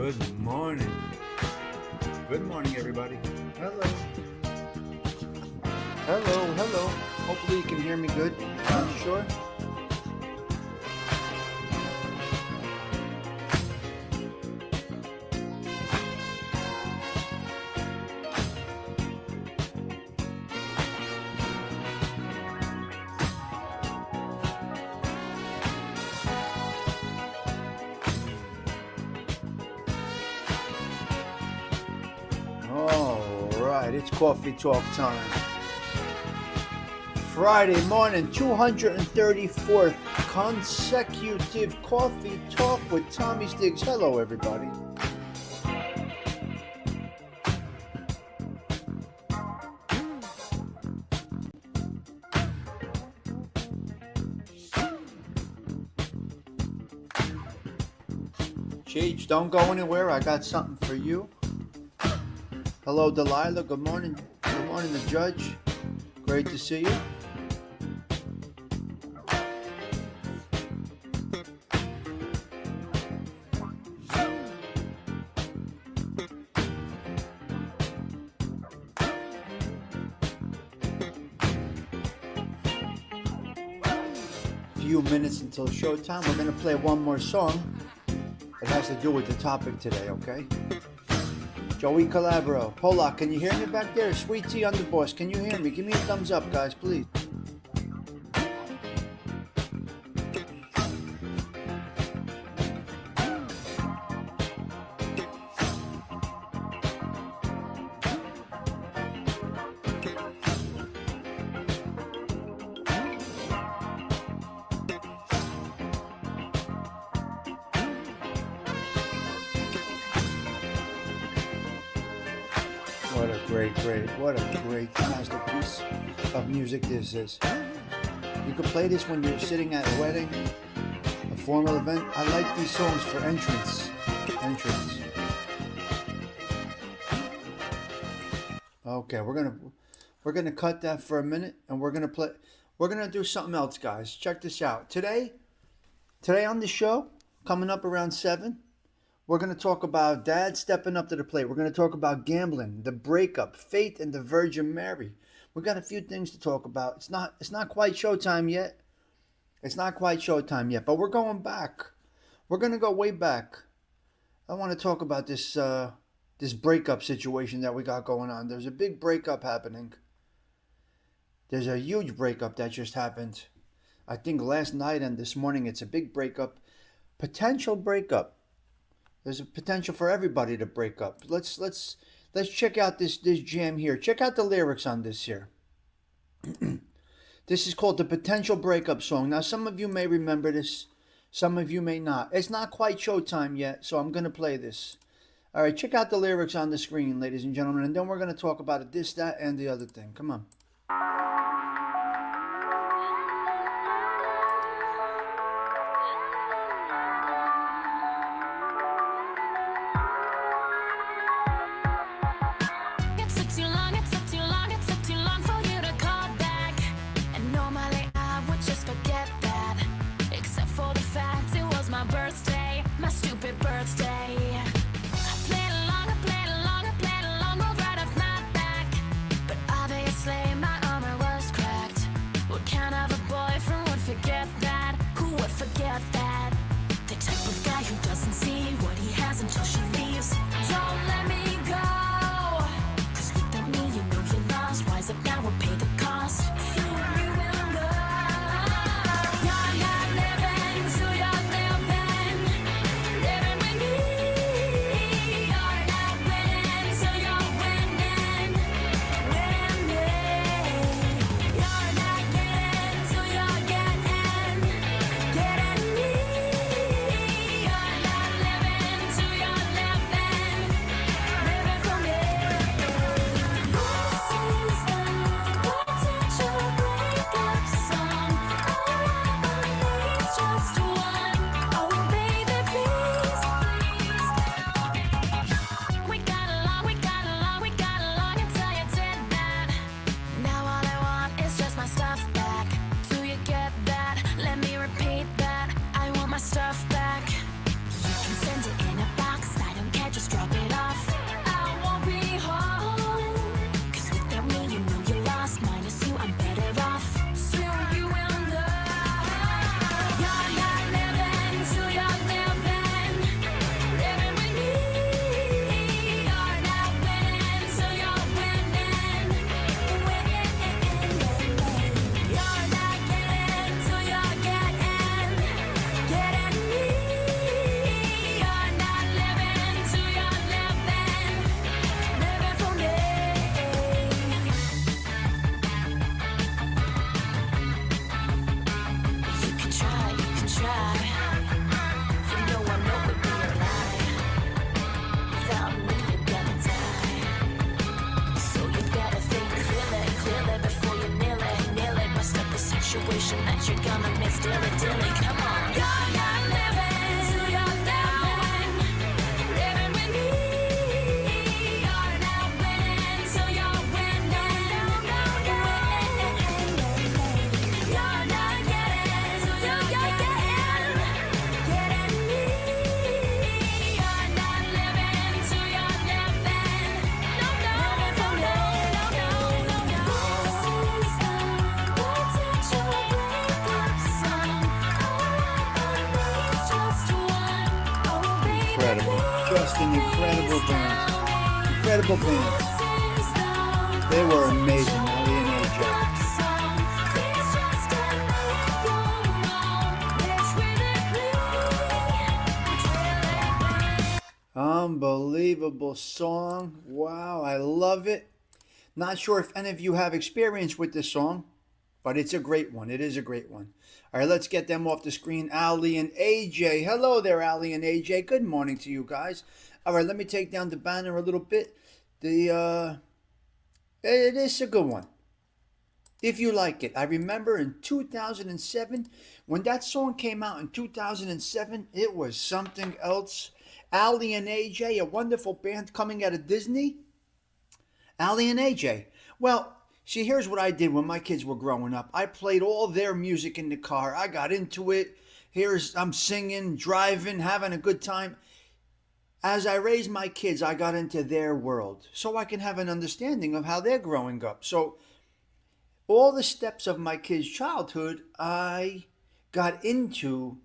Good morning. Good morning, everybody. Hello. Hello, hello. Hopefully you can hear me good. I'm sure. All right, it's coffee talk time. Friday morning, 234th consecutive coffee talk with Tommy Stiggs. Hello, everybody. Cheech, don't go anywhere. I got something for you. Hello, Delilah. Good morning. Good morning, the judge. Great to see you. Few minutes until showtime. We're going to play one more song. It has to do with the topic today, okay? Joey Calabro. Polak, can you hear me back there? Sweet Tea on the boss. Can you hear me? Give me a thumbs up, guys, please. What a great masterpiece of music this is. You could play this when you're sitting at a wedding, a formal event. I like these songs for entrance. Okay, we're gonna cut that for a minute, and we're gonna do something else, guys. Check this out. Today on the show, coming up around 7. We're going to talk about dad stepping up to the plate. We're going to talk about gambling, the breakup, faith, and the Virgin Mary. We've got a few things to talk about. It's not quite showtime yet. But we're going back. We're going to go way back. I want to talk about this breakup situation that we got going on. There's a big breakup happening. There's a huge breakup that just happened. I think last night and this morning it's a big breakup. Potential breakup. There's a potential for everybody to break up. Let's check out this jam here. Check out the lyrics on this here. This is called the Potential Breakup Song. Now, some of you may remember this. Some of you may not. It's not quite showtime yet, so I'm going to play this. All right, check out the lyrics on the screen, ladies and gentlemen, and then we're going to talk about it, this, that, and the other thing. Come on. My armor Just an incredible band. Incredible band. They were amazing, Ali and AJ. Unbelievable song. Wow, I love it. Not sure if any of you have experience with this song, but it's a great one. It is a great one. All right, let's get them off the screen. Ali and AJ. Hello there, Ali and AJ. Good morning to you guys. All right, let me take down the banner a little bit. It is a good one. If you like it. I remember in 2007, when that song came out in 2007, it was something else. Ali and AJ, a wonderful band coming out of Disney. Ali and AJ. Well, see, here's what I did when my kids were growing up. I played all their music in the car. I got into it. I'm singing, driving, having a good time. As I raised my kids, I got into their world so I can have an understanding of how they're growing up. So all the steps of my kids' childhood, I got into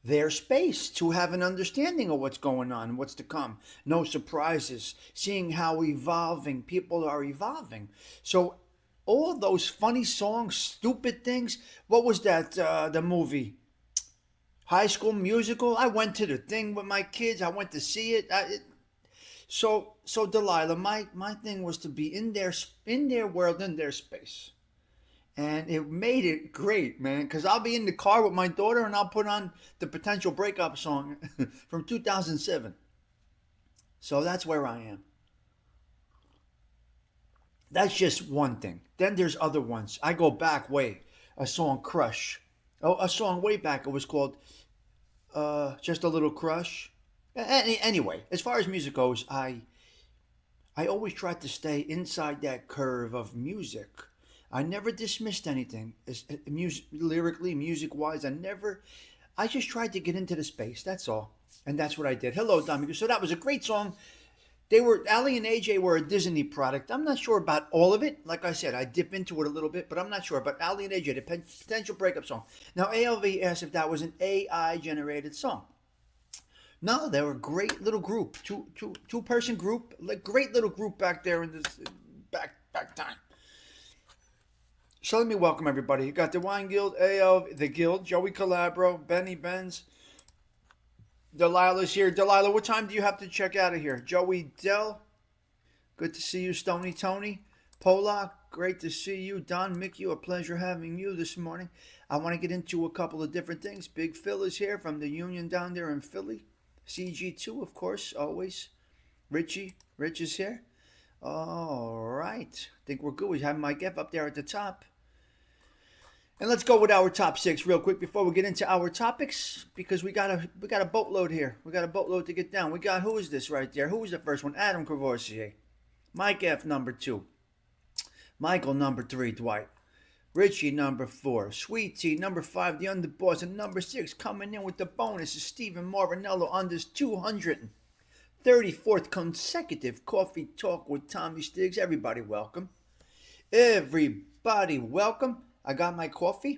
their space to have an understanding of what's going on, what's to come. No surprises, seeing how evolving people are evolving. So all those funny songs, stupid things. What was that, the movie? High School Musical? I went to the thing with my kids. I went to see it. So Delilah, my thing was to be in their world, in their space. And it made it great, man, because I'll be in the car with my daughter and I'll put on the potential breakup song from 2007. So that's where I am. That's just one thing. Then there's other ones. I go back way. A song, Crush. Oh, a song way back. It was called Just a Little Crush. Anyway, as far as music goes, I always tried to stay inside that curve of music. I never dismissed anything, lyrically, music-wise. I just tried to get into the space. That's all, and that's what I did. Hello, Dominic. So that was a great song. Ali and AJ were a Disney product. I'm not sure about all of it. Like I said, I dip into it a little bit, but I'm not sure. But Ali and AJ, the potential breakup song. Now, ALV asked if that was an AI-generated song. No, they were a great little group, two-person group, like great little group back there in this back time. So let me welcome everybody. You got the Wine Guild, ALV, the Guild, Joey Calabro, Benny Benz. Delilah's here. Delilah, what time do you have to check out of here? Joey Dell, good to see you. Stony Tony, Polak, great to see you. Don Mickey, a pleasure having you this morning. I want to get into a couple of different things. Big Phil is here from the Union down there in Philly. CG2, of course, always. Rich is here. All right. I think we're good. We have Mike F up there at the top. And let's go with our top 6 real quick before we get into our topics, because we got a boatload here. We got a boatload to get down. We got, who is this right there? Who is the first one? Adam Courvoisier. Mike F, number 2. Michael, number 3, Dwight. Richie, number 4. Sweet Tea, number 5, the Underboss. And number 6, coming in with the bonus, is Stephen Marinello on this 234th consecutive Coffee Talk with Tommy Stiggs. Everybody welcome. Everybody welcome. I got my coffee.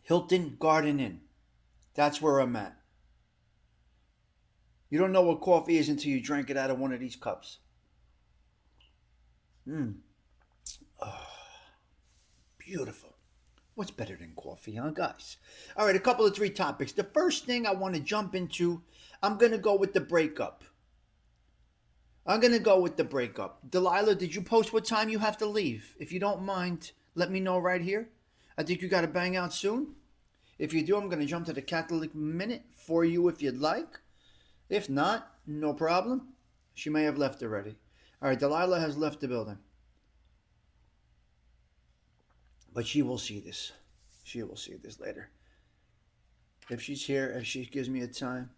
Hilton Garden Inn. That's where I'm at. You don't know what coffee is until you drink it out of one of these cups. Oh, beautiful. What's better than coffee, huh, guys? All right, a couple of 3 topics. The first thing I want to jump into, I'm going to go with the breakup. Delilah, did you post what time you have to leave? If you don't mind, let me know right here. I think you got to bang out soon. If you do, I'm going to jump to the Catholic Minute for you if you'd like. If not, no problem. She may have left already. All right, Delilah has left the building. But she will see this. She will see this later. If she's here, if she gives me a time.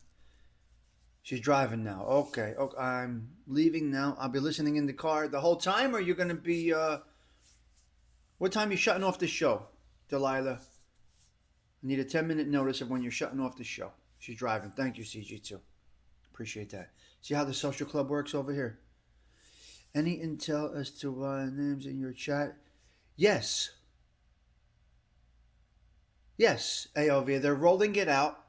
She's driving now. Okay, I'm leaving now. I'll be listening in the car the whole time, or you're going to be... what time are you shutting off the show, Delilah? I need a 10-minute notice of when you're shutting off the show. She's driving. Thank you, CG2. Appreciate that. See how the social club works over here? Any intel as to names in your chat? Yes. Yes, AOV. They're rolling it out.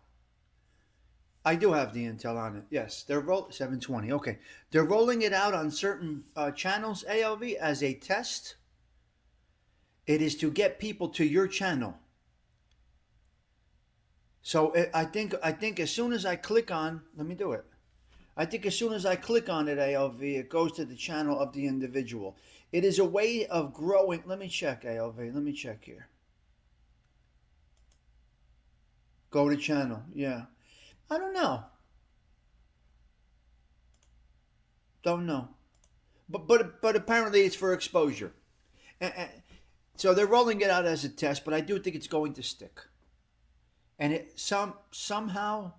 I do have the intel on it. Yes, they're 720. Okay, they're rolling it out on certain channels. ALV as a test. It is to get people to your channel. So I think as soon as I click on, let me do it. I think as soon as I click on it, ALV, it goes to the channel of the individual. It is a way of growing. Let me check, ALV. Let me check here. Go to channel. Yeah. I don't know. Don't know. But apparently it's for exposure. So they're rolling it out as a test, but I do think it's going to stick. And it somehow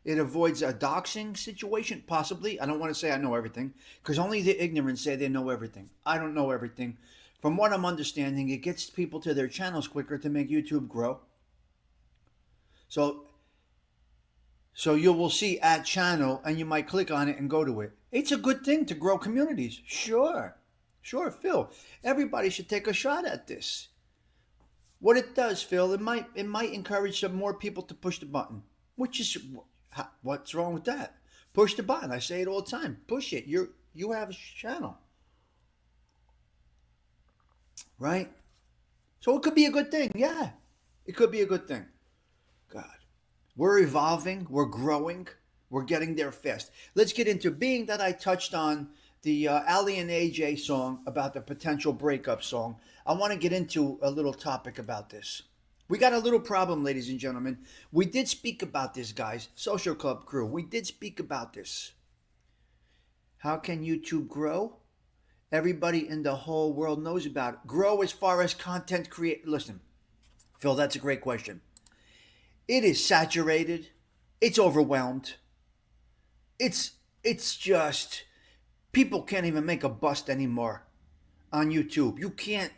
it avoids a doxing situation, possibly. I don't want to say I know everything, because only the ignorant say they know everything. I don't know everything. From what I'm understanding, it gets people to their channels quicker to make YouTube grow. So so you will see at channel and you might click on it and go to it. It's a good thing to grow communities. Sure. Sure, Phil. Everybody should take a shot at this. What it does, Phil, it might encourage some more people to push the button. Which is what's wrong with that? Push the button. I say it all the time. Push it. You have a channel. Right? So it could be a good thing. Yeah. It could be a good thing. God. We're evolving, we're growing, we're getting there fast. Let's get into being that I touched on the Ali and AJ song about the potential breakup song. I want to get into a little topic about this. We got a little problem, ladies and gentlemen. We did speak about this, guys. Social Club crew, we did speak about this. How can YouTube grow? Everybody in the whole world knows about it. Grow as far as content create. Listen, Phil, that's a great question. It is saturated. It's overwhelmed. It's just people can't even make a bust anymore on YouTube. You can't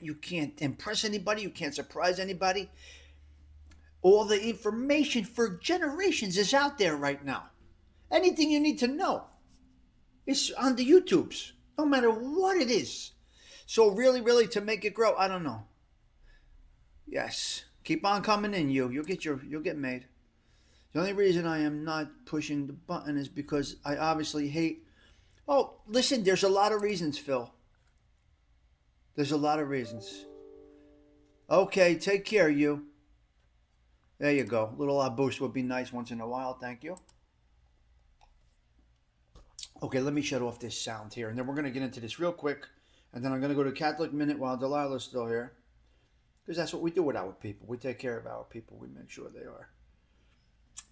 impress anybody. You can't surprise anybody. All the information for generations is out there right now. Anything you need to know is on the YouTubes, no matter what it is. So really, to make it grow, I don't know. Yes, keep on coming in, you'll get made. The only reason I am not pushing the button is because I obviously hate. Oh, listen, there's a lot of reasons, Phil. There's a lot of reasons. Okay, take care, you. There you go. A little boost would be nice once in a while. Thank you. Okay, let me shut off this sound here, and then we're going to get into this real quick, and then I'm going to go to Catholic Minute while Delilah's still here. Because that's what we do with our people. We take care of our people. We make sure they are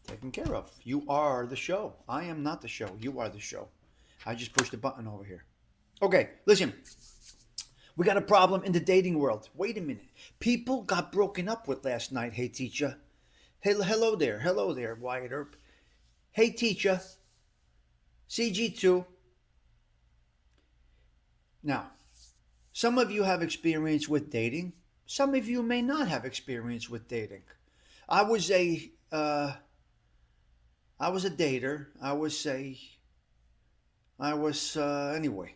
taken care of. You are the show. I am not the show. You are the show. I just pushed the button over here. Okay, listen. We got a problem in the dating world. Wait a minute. People got broken up with last night. Hey, teacher. Hey, hello there. Hello there, Wyatt Earp. Hey, teacher. CG2. Now, some of you have experience with dating. Some of you may not have experience with dating. I was a dater. Anyway,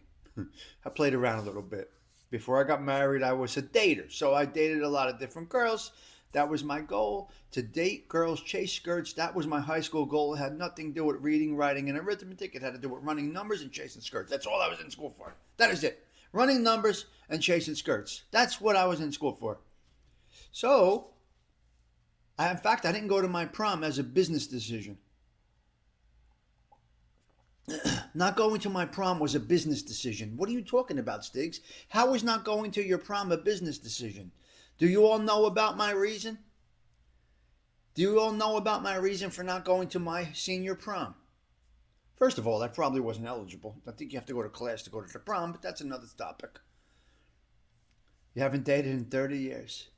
I played around a little bit. Before I got married, I was a dater. So I dated a lot of different girls. That was my goal, to date girls, chase skirts. That was my high school goal. It had nothing to do with reading, writing, and arithmetic. It had to do with running numbers and chasing skirts. That's all I was in school for. That is it. Running numbers and chasing skirts. That's what I was in school for. So, in fact, I didn't go to my prom as a business decision. Not going to my prom was a business decision. What are you talking about, Stiggs? How is not going to your prom a business decision? Do you all know about my reason? Do you all know about my reason for not going to my senior prom? First of all, I probably wasn't eligible. I think you have to go to class to go to the prom, but that's another topic. You haven't dated in 30 years.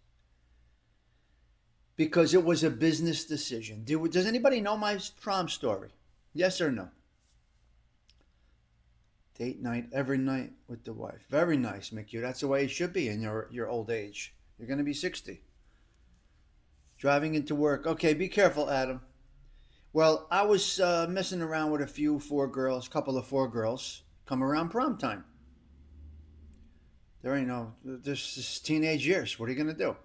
Because it was a business decision. Does anybody know my prom story? Yes or no? Date night every night with the wife. Very nice, McHugh. That's the way it should be in your old age. You're going to be 60. Driving into work. Okay, be careful, Adam. Well, I was messing around with couple of four girls, come around prom time. This is teenage years. What are you going to do?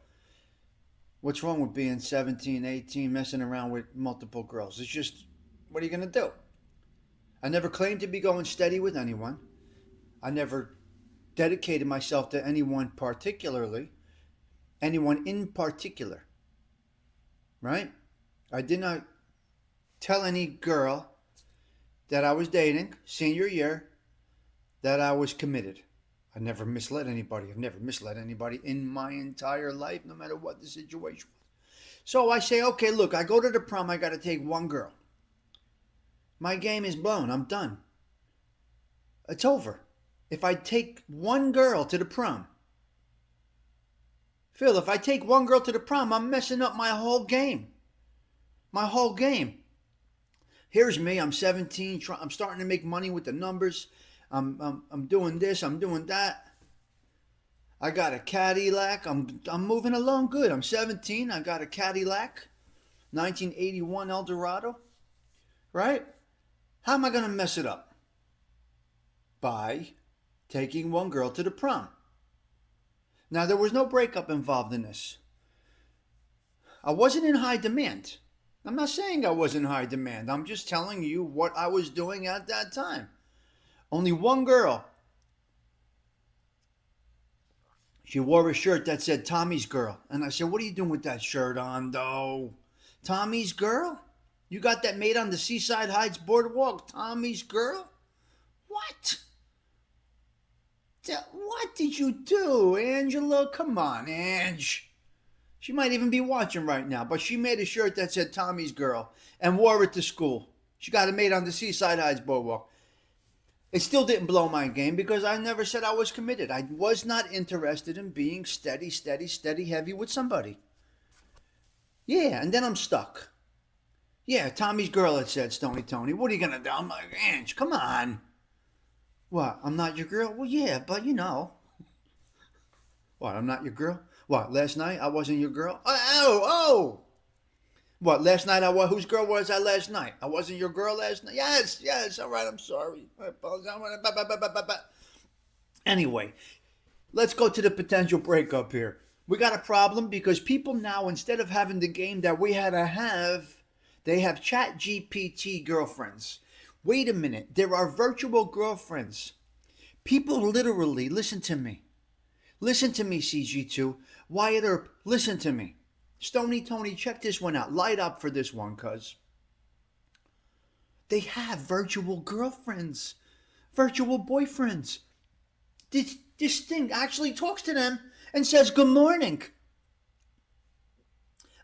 What's wrong with being 17, 18, messing around with multiple girls? It's just What are you going to do? I never claimed to be going steady with anyone. I never dedicated myself to anyone particularly, anyone in particular, right? I did not tell any girl that I was dating senior year that I was committed. I never misled anybody. I've never misled anybody in my entire life, no matter what the situation was. So I say, okay, look, I go to the prom, I got to take one girl. My game is blown. I'm done. It's over. If I take one girl to the prom, Phil, if I take one girl to the prom, I'm messing up my whole game. My whole game. Here's me. I'm 17. I'm starting to make money with the numbers. I'm doing this. I'm doing that. I got a Cadillac. I'm moving along good. I'm 17. I got a Cadillac, 1981 Eldorado. Right? How am I going to mess it up? By taking one girl to the prom. Now, there was no breakup involved in this. I wasn't in high demand. I'm not saying I was in high demand. I'm just telling you what I was doing at that time. Only one girl. She wore a shirt that said Tommy's Girl. And I said, what are you doing with that shirt on, though? Tommy's Girl? You got that made on the Seaside Heights Boardwalk, Tommy's Girl? What? What did you do, Angela? Come on, Ange. She might even be watching right now, but she made a shirt that said Tommy's Girl and wore it to school. She got it made on the Seaside Heights Boardwalk. It still didn't blow my game because I never said I was committed. I was not interested in being steady, heavy with somebody. Yeah, and then I'm stuck. Yeah, Tommy's Girl, it said, Stony Tony. What are you going to do? I'm like, Ange, come on. What, I'm not your girl? Well, yeah, but you know. What, I'm not your girl? What, last night I wasn't your girl? Oh! What, last night I was, whose girl was I last night? I wasn't your girl last night? Yes, all right, I'm sorry. I apologize. Anyway, let's go to the potential breakup here. We got a problem because people now, instead of having the game that we had to have, they have chat GPT girlfriends. Wait a minute, there are virtual girlfriends. People literally, listen to me. Listen to me, CG2. Wyatt Earp, listen to me. Stony Tony, check this one out. Light up for this one, cuz. They have virtual girlfriends. Virtual boyfriends. This thing actually talks to them and says, good morning.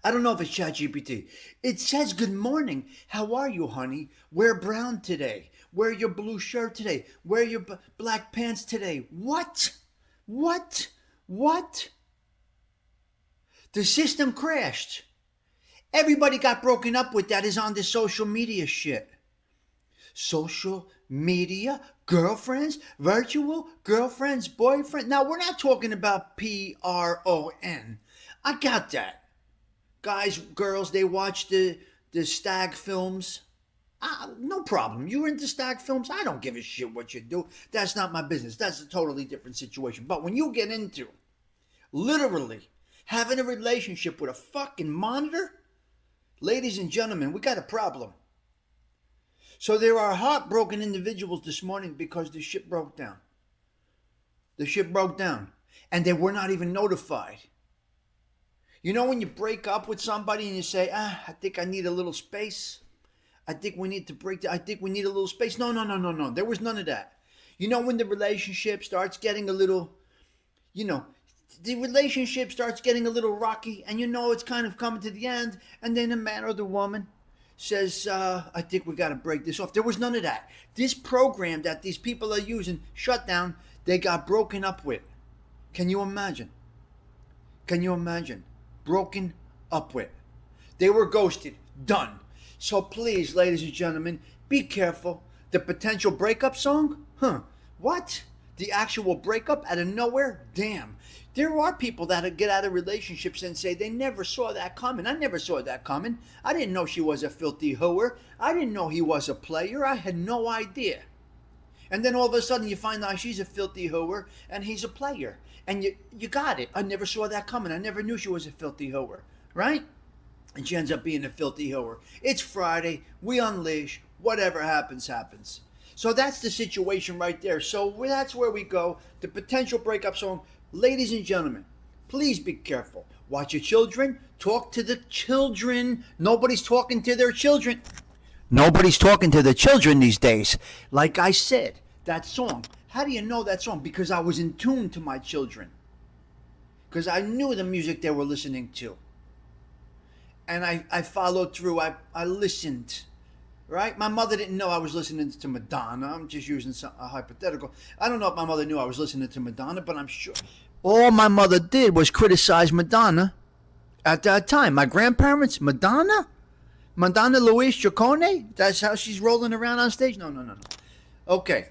I don't know if it's ChatGPT. It says, good morning. How are you, honey? Wear brown today. Wear your blue shirt today. Wear your black pants today. What? The system crashed. Everybody got broken up with that is on this social media shit. Social media, girlfriends, virtual girlfriends, boyfriend. Now, we're not talking about PRON. I got that. Guys, girls, they watch the stag films. No problem. You're into stag films. I don't give a shit what you do. That's not my business. That's a totally different situation. But when you get into literally having a relationship with a fucking monitor, ladies and gentlemen, we got a problem. So there are heartbroken individuals this morning because the ship broke down. The ship broke down. And they were not even notified. You know when you break up with somebody and you say, I think I need a little space. I think we need a little space. No. There was none of that. You know when the relationship starts getting a little, the relationship starts getting a little rocky and you know it's kind of coming to the end, and then the man or the woman says, I think we got to break this off. There was none of that. This program that these people are using, shut down, they got broken up with. Can you imagine? Broken up with. They were ghosted. Done. So please, ladies and gentlemen, be careful. The potential breakup song? What? The actual breakup out of nowhere? Damn. There are people that get out of relationships and say they never saw that coming. I never saw that coming. I didn't know she was a filthy hooer. I didn't know he was a player. I had no idea. And then all of a sudden you find out she's a filthy hooer and he's a player. And you got it. I never saw that coming. I never knew she was a filthy hooer. Right? and she ends up being a filthy whore. It's Friday. We unleash. Whatever happens, happens. So that's the situation right there. So that's where we go. The potential breakup song. Ladies and gentlemen, please be careful. Watch your children. Talk to the children. Nobody's talking to their children. Nobody's talking to the children these days. Like I said, that song. How do you know that song? Because I was in tune to my children. Because I knew the music they were listening to. And I followed through. I listened. Right? My mother didn't know I was listening to Madonna. I'm just using a hypothetical. I don't know if my mother knew I was listening to Madonna, but I'm sure. All my mother did was criticize Madonna at that time. My grandparents, Madonna? Madonna Luis Ciccone? That's how she's rolling around on stage? No. Okay.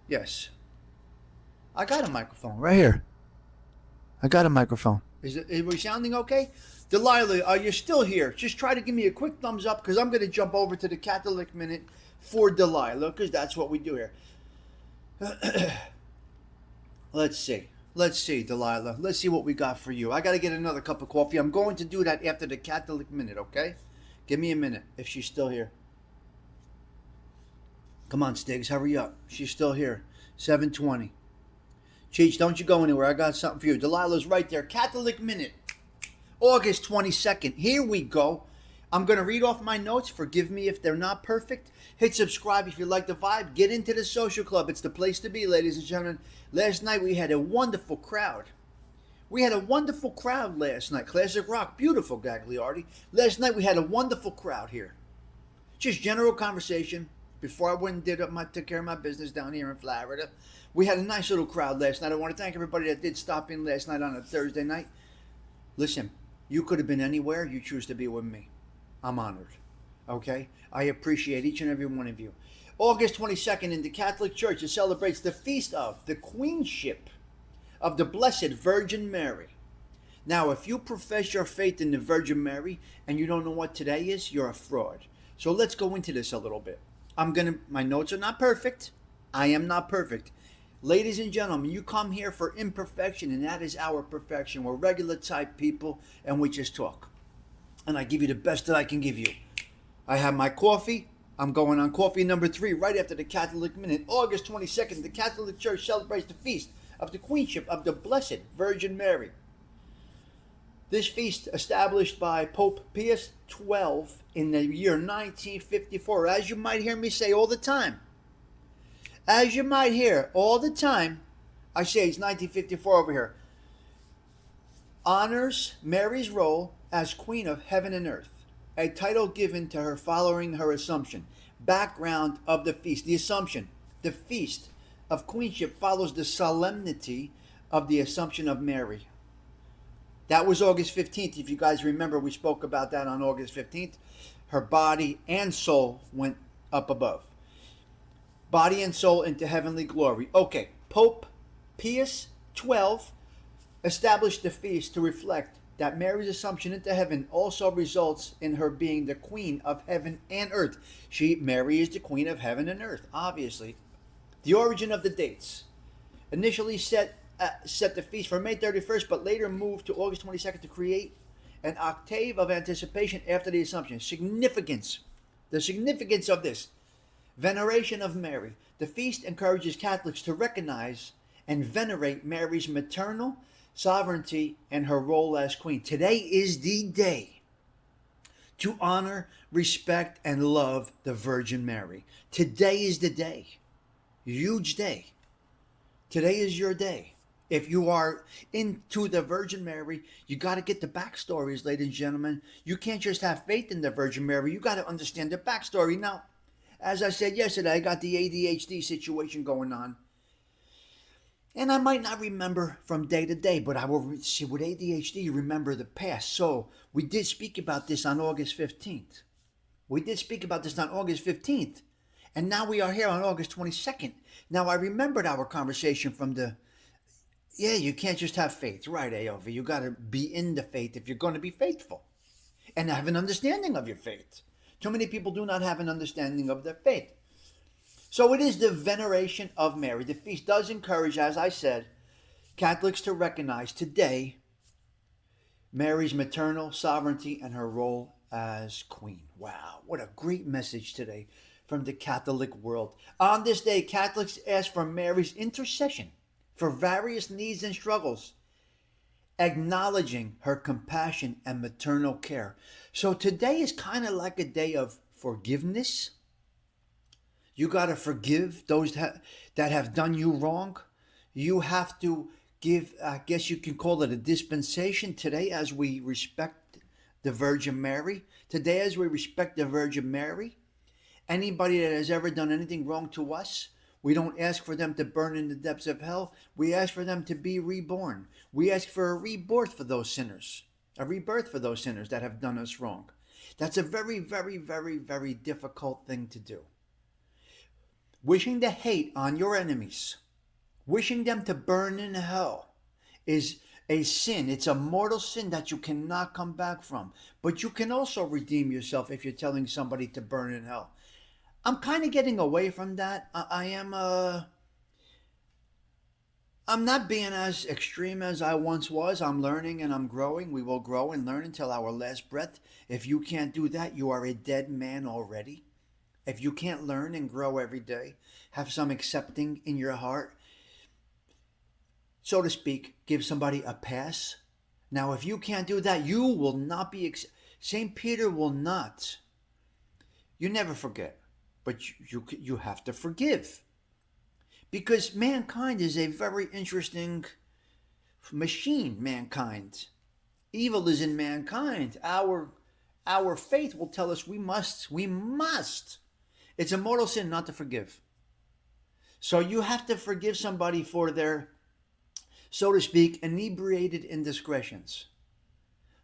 Yes. I got a microphone right here. I got a microphone. Is we sounding okay? Delilah, are you still here? Just try to give me a quick thumbs up because I'm going to jump over to the Catholic Minute for Delilah because that's what we do here. Let's see, Delilah. Let's see what we got for you. I got to get another cup of coffee. I'm going to do that after the Catholic Minute, okay? Give me a minute if she's still here. Come on, Stiggs, hurry up. She's still here. 7:20. Cheech, don't you go anywhere. I got something for you. Delilah's right there. Catholic Minute. August 22nd. Here we go. I'm going to read off my notes. Forgive me if they're not perfect. Hit subscribe if you like the vibe. Get into the social club. It's the place to be, ladies and gentlemen. Last night we had a wonderful crowd. Last night. Classic rock. Beautiful, Gagliardi. Last night we had a wonderful crowd here. Just general conversation. Before I went and took care of my business down here in Florida. We had a nice little crowd last night. I want to thank everybody that did stop in last night on a Thursday night. Listen. You could have been anywhere. You choose to be with me. I'm honored. Okay? I appreciate each and every one of you. August 22nd in the Catholic Church, it celebrates the feast of the Queenship of the Blessed Virgin Mary. Now, if you profess your faith in the Virgin Mary and you don't know what today is, you're a fraud. So let's go into this a little bit. My notes are not perfect. I am not perfect. Ladies and gentlemen, you come here for imperfection, and that is our perfection. We're regular type people, and we just talk. And I give you the best that I can give you. I have my coffee. I'm going on coffee number 3 right after the Catholic Minute. August 22nd, the Catholic Church celebrates the feast of the Queenship of the Blessed Virgin Mary. This feast, established by Pope Pius XII in the year 1954, as you might hear me say all the time, I say it's 1954 over here, honors Mary's role as Queen of Heaven and Earth, a title given to her following her Assumption. Background of the feast. The Assumption. The feast of Queenship follows the solemnity of the Assumption of Mary. That was August 15th. If you guys remember, we spoke about that on August 15th. Her body and soul went up above. Body and soul into heavenly glory. Okay, Pope Pius XII established the feast to reflect that Mary's assumption into heaven also results in her being the queen of heaven and earth. Mary is the queen of heaven and earth, obviously. The origin of the dates. Initially set the feast for May 31st, but later moved to August 22nd to create an octave of anticipation after the Assumption. Significance. The significance of this. Veneration of Mary. The feast encourages Catholics to recognize and venerate Mary's maternal sovereignty and her role as queen. Today is the day to honor, respect, and love the Virgin Mary. Today is the day. Huge day. Today is your day. If you are into the Virgin Mary, you got to get the backstories, ladies and gentlemen. You can't just have faith in the Virgin Mary. You got to understand the backstory. Now, as I said yesterday, I got the ADHD situation going on. And I might not remember from day to day, but I will see with ADHD, you remember the past. So we did speak about this on August 15th. And now we are here on August 22nd. Now I remembered our conversation from you can't just have faith. Right, AOV. You got to be in the faith if you're going to be faithful. And have an understanding of your faith. Too many people do not have an understanding of their faith. So it is the veneration of Mary. The feast does encourage, as I said, Catholics to recognize today Mary's maternal sovereignty and her role as queen. Wow, what a great message today from the Catholic world. On this day, Catholics ask for Mary's intercession for various needs and struggles, acknowledging her compassion and maternal care. So today is kind of like a day of forgiveness. You got to forgive those that have done you wrong. You have to give, I guess you can call it a dispensation today as we respect the Virgin Mary. Today, as we respect the Virgin Mary, anybody that has ever done anything wrong to us, we don't ask for them to burn in the depths of hell. We ask for them to be reborn. We ask for a rebirth for those sinners, a rebirth for those sinners that have done us wrong. That's a very, very, very, very difficult thing to do. Wishing the hate on your enemies, wishing them to burn in hell, is a sin. It's a mortal sin that you cannot come back from. But you can also redeem yourself if you're telling somebody to burn in hell. I'm kind of getting away from that. I'm not being as extreme as I once was. I'm learning and I'm growing. We will grow and learn until our last breath. If you can't do that, you are a dead man already. If you can't learn and grow every day, have some accepting in your heart, so to speak, give somebody a pass. Now, if you can't do that, you will not be. St. Peter will not. You never forget, but you have to forgive. Because mankind is a very interesting machine, mankind. Evil is in mankind. Our faith will tell us we must. It's a mortal sin not to forgive. So you have to forgive somebody for their, so to speak, inebriated indiscretions.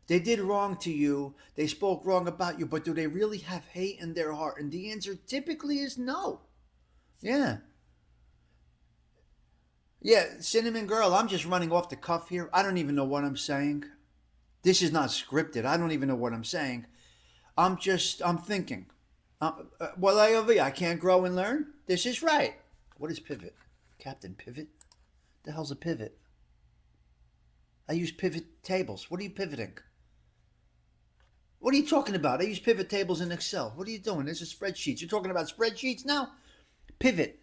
They did wrong to you, they spoke wrong about you, but do they really have hate in their heart? And the answer typically is no. Yeah. Yeah, Cinnamon Girl, I'm just running off the cuff here. I don't even know what I'm saying. This is not scripted. I don't even know what I'm saying. I'm thinking. Well, I can't grow and learn. This is right. What is pivot? Captain Pivot? The hell's a pivot? I use pivot tables. What are you pivoting? What are you talking about? I use pivot tables in Excel. What are you doing? This is spreadsheets. You're talking about spreadsheets now? Pivot.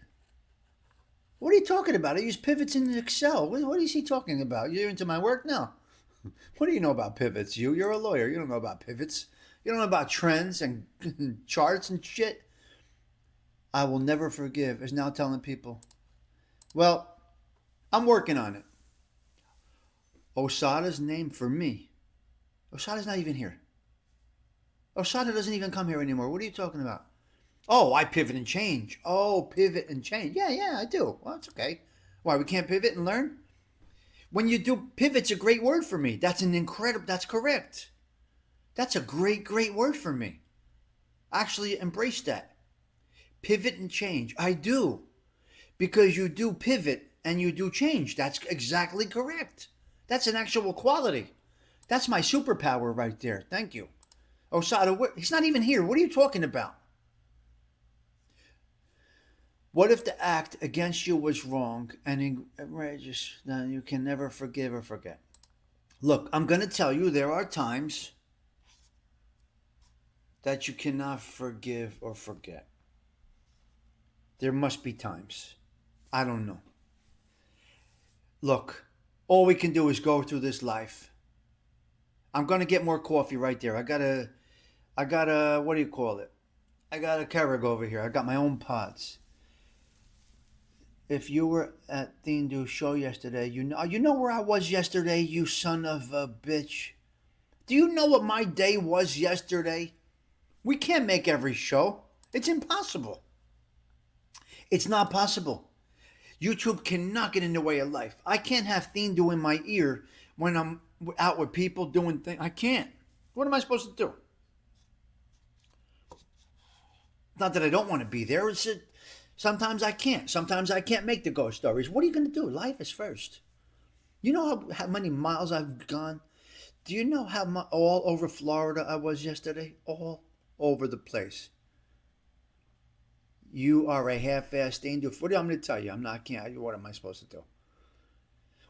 What are you talking about? I use pivots in Excel. What is he talking about? You're into my work now. What do you know about pivots? You're a lawyer. You don't know about pivots. You don't know about trends and charts and shit. I will never forgive is now telling people, well, I'm working on it. Osada's name for me. Osada's not even here. Osada doesn't even come here anymore. What are you talking about? Oh, I pivot and change. Oh, pivot and change. Yeah, I do. Well, it's okay. Why, we can't pivot and learn? When you do, pivot's a great word for me. That's correct. That's a great word for me. Actually, embrace that. Pivot and change. I do. Because you do pivot and you do change. That's exactly correct. That's an actual quality. That's my superpower right there. Thank you. Osada, he's not even here. What are you talking about? What if the act against you was wrong and outrageous? Then you can never forgive or forget. Look, I'm going to tell you there are times that you cannot forgive or forget. There must be times. I don't know. Look, all we can do is go through this life. I'm going to get more coffee right there. I got a, what do you call it? I got a Keurig over here. I got my own pods. If you were at Thindu's show yesterday, you know where I was yesterday, you son of a bitch. Do you know what my day was yesterday? We can't make every show. It's impossible. It's not possible. YouTube cannot get in the way of life. I can't have Thindu in my ear when I'm out with people doing things. I can't. What am I supposed to do? Not that I don't want to be there. Sometimes I can't. Sometimes I can't make the ghost stories. What are you going to do? Life is first. You know how many miles I've gone? Do you know how all over Florida I was yesterday? All over the place. You are a half-assed Thindu. What do you want me to tell you? I can't. What am I supposed to do?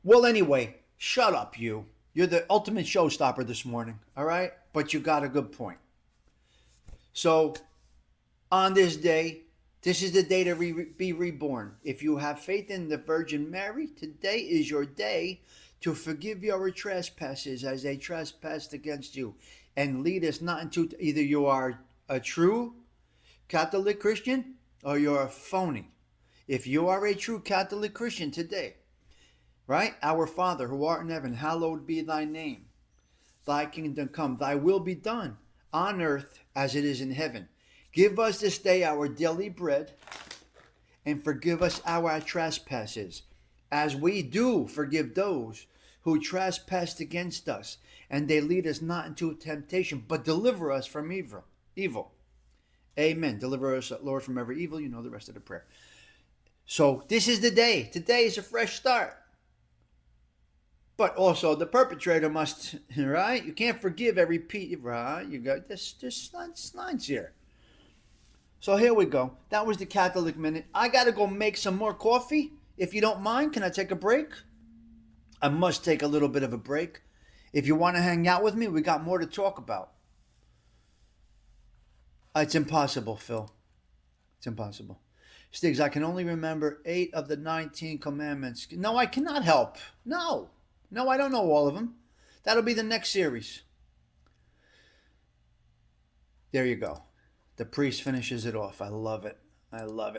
Well, anyway, shut up, you. You're the ultimate showstopper this morning, all right? But you got a good point. So, on this day, this is the day to be reborn. If you have faith in the Virgin Mary, today is your day to forgive your trespasses as they trespassed against you. And lead us not into either you are a true Catholic Christian or you're a phony. If you are a true Catholic Christian today, right? Our Father who art in heaven, hallowed be thy name. Thy kingdom come, thy will be done on earth as it is in heaven. Give us this day our daily bread, and forgive us our trespasses, as we do forgive those who trespass against us. And they lead us not into temptation, but deliver us from evil. Amen. Deliver us, Lord, from every evil. You know the rest of the prayer. So this is the day. Today is a fresh start. But also the perpetrator must, right? You can't forgive every piece, right? You got this lines here. So here we go. That was the Catholic Minute. I got to go make some more coffee. If you don't mind, can I take a break? I must take a little bit of a break. If you want to hang out with me, we got more to talk about. It's impossible, Phil. It's impossible. Stiggs, I can only remember 8 of the 19 commandments. No, I cannot help. No, I don't know all of them. That'll be the next series. There you go. The priest finishes it off. I love it.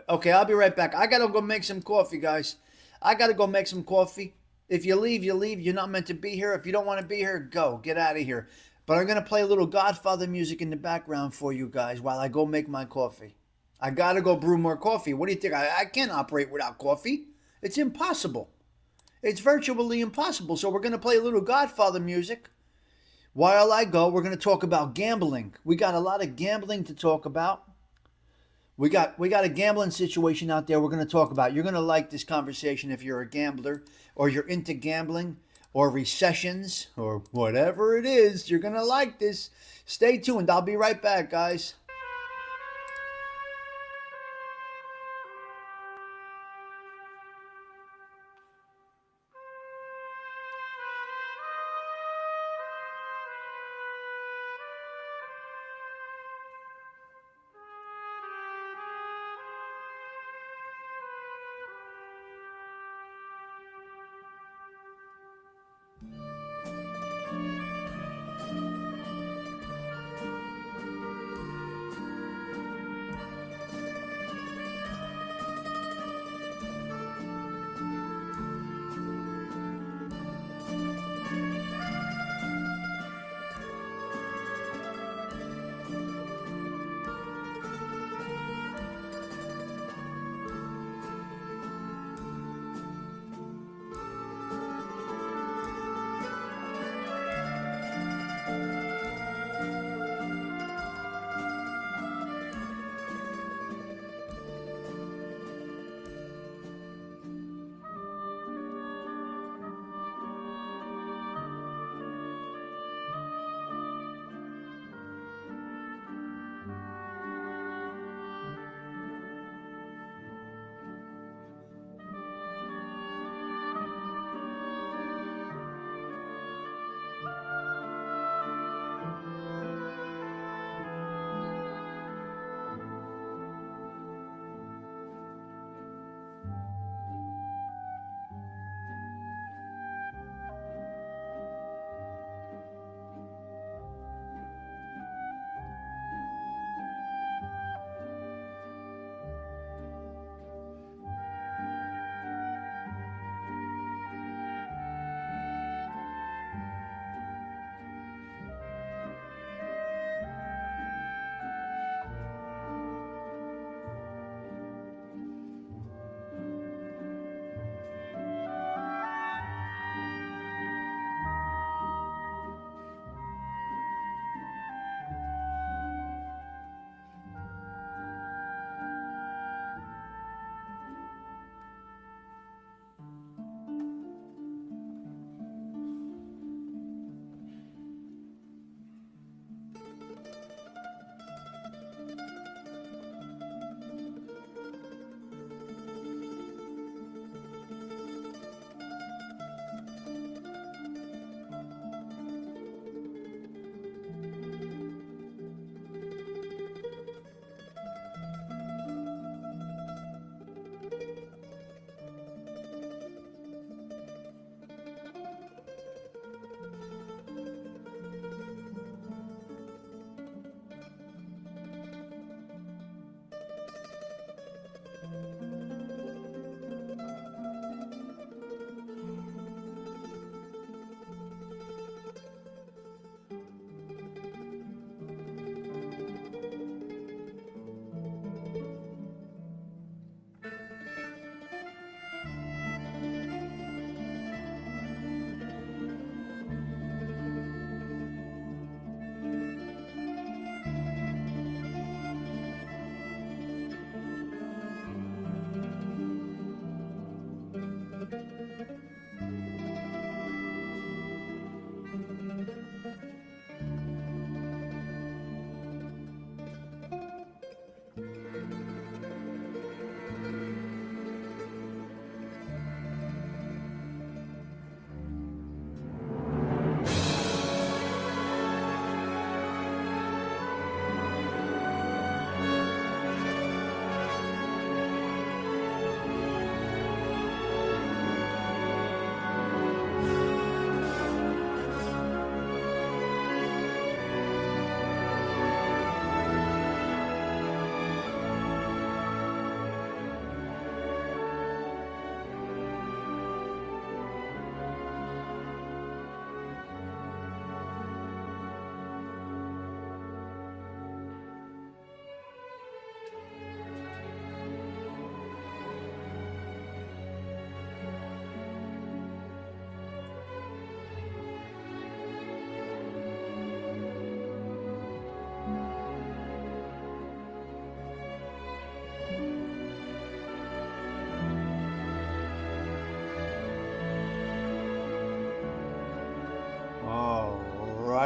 Okay, I'll be right back. I got to go make some coffee, guys. I got to go make some coffee. If you leave, you leave. You're not meant to be here. If you don't want to be here, go. Get out of here. But I'm going to play a little Godfather music in the background for you guys while I go make my coffee. I got to go brew more coffee. What do you think? I can't operate without coffee. It's impossible. It's virtually impossible. So we're going to play a little Godfather music. While I go, we're going to talk about gambling. We got a lot of gambling to talk about. We got a gambling situation out there we're going to talk about. You're going to like this conversation if you're a gambler or you're into gambling or recessions or whatever it is. You're going to like this. Stay tuned. I'll be right back, guys.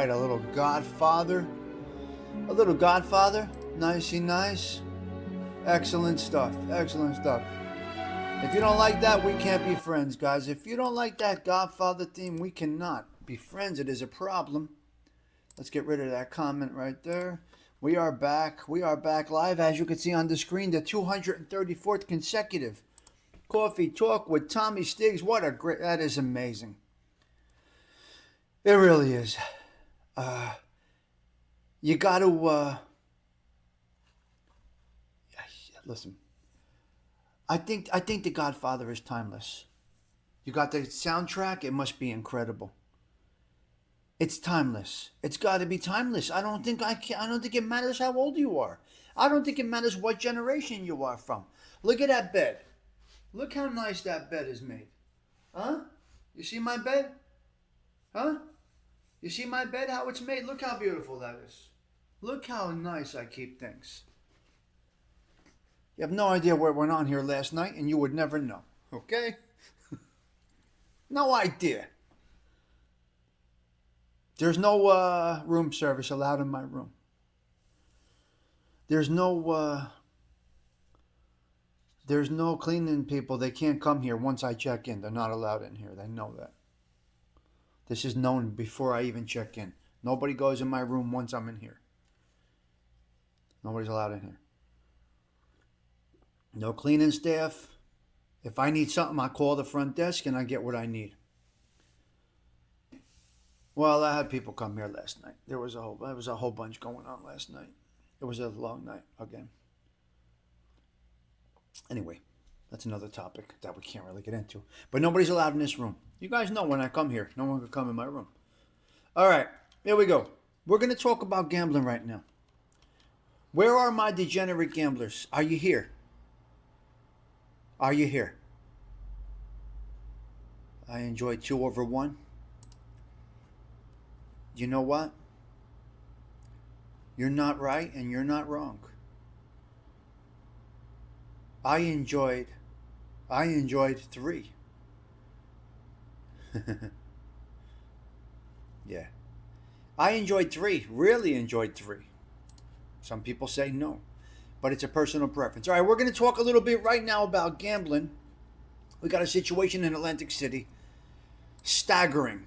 right, a little Godfather. A little Godfather. Nicey nice. Excellent stuff. Excellent stuff. If you don't like that, we can't be friends, guys. If you don't like that Godfather theme, we cannot be friends. It is a problem. Let's get rid of that comment right there. We are back. We are back live. As you can see on the screen, the 234th consecutive Coffee Talk with Tommy Stiggs. What a great... That is amazing. It really is. You got to... listen. I think The Godfather is timeless. You got the soundtrack, it must be incredible. It's timeless. It's got to be timeless. I don't think it matters how old you are. I don't think it matters what generation you are from. Look at that bed. Look how nice that bed is made. Huh? You see my bed? Huh? You see my bed, how it's made? Look how beautiful that is. Look how nice I keep things. You have no idea what went on here last night, and you would never know. Okay? No idea. There's no room service allowed in my room. There's no cleaning people. They can't come here once I check in. They're not allowed in here. They know that. This is known before I even check in. Nobody goes in my room once I'm in here. Nobody's allowed in here. No cleaning staff. If I need something, I call the front desk and I get what I need. Well, I had people come here last night. There was a whole bunch going on last night. It was a long night again. Anyway, that's another topic that we can't really get into. But nobody's allowed in this room. You guys know when I come here, no one can come in my room. All right, here we go. We're going to talk about gambling right now. Where are my degenerate gamblers? Are you here? Are you here? I enjoyed 2 over 1. You know what? You're not right and you're not wrong. I enjoyed 3. Yeah. I enjoyed 3. Really enjoyed 3. Some people say no. But it's a personal preference. All right, we're going to talk a little bit right now about gambling. We got a situation in Atlantic City. Staggering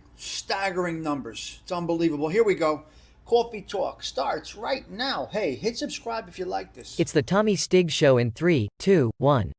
numbers. It's unbelievable. Here we go. Coffee Talk starts right now. Hey, hit subscribe if you like this. It's the Tommy Stiggs Show in 3, 2, 1.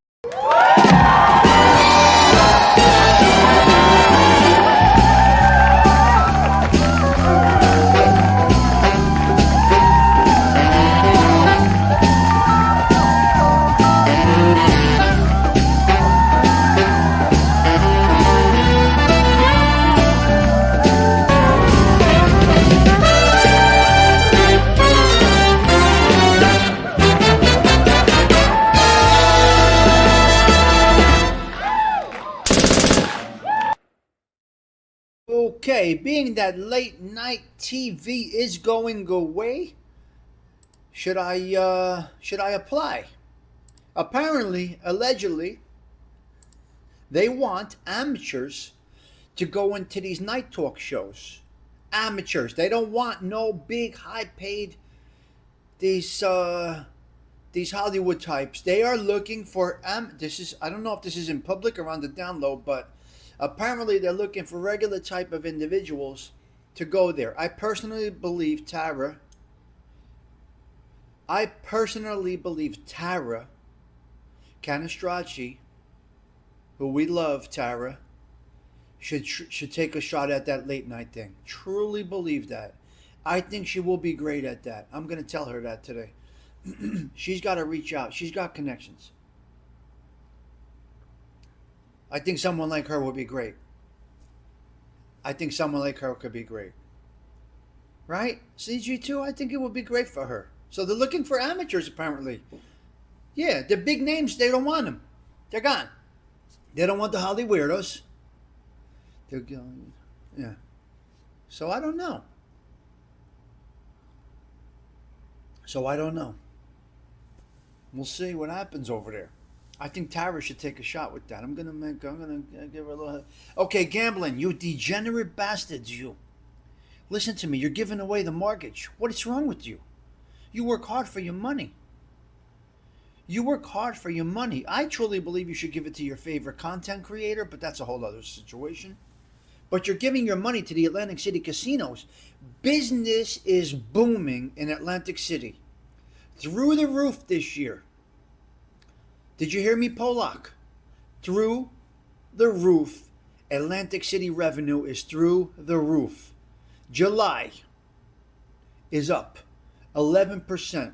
Okay, being that late night TV is going away, should I apply? Apparently, allegedly, they want amateurs to go into these night talk shows. Amateurs. They don't want no big high paid these Hollywood types. They are looking for this is, I don't know if this is in public or on the download, but apparently they're looking for regular type of individuals to go there. I personally believe Tara, Canistracci, who we love, Tara, should take a shot at that late night thing. Truly believe that. I think she will be great at that. I'm going to tell her that today. She's got to reach out. She's got connections. I think someone like her would be great. I think someone like her could be great. Right? CG2, I think it would be great for her. So they're looking for amateurs, apparently. Yeah, the big names, they don't want them. They're gone. They don't want the Holly weirdos. They're going, yeah. So I don't know. We'll see what happens over there. I think Tara should take a shot with that. I'm gonna give her a little. Okay, gambling, you degenerate bastards, you. Listen to me, you're giving away the mortgage. What is wrong with you? You work hard for your money. You work hard for your money. I truly believe you should give it to your favorite content creator, but that's a whole other situation. But you're giving your money to the Atlantic City casinos. Business is booming in Atlantic City. Through the roof this year. Did you hear me, Polak? Through the roof. Atlantic City revenue is through the roof. July is up 11%.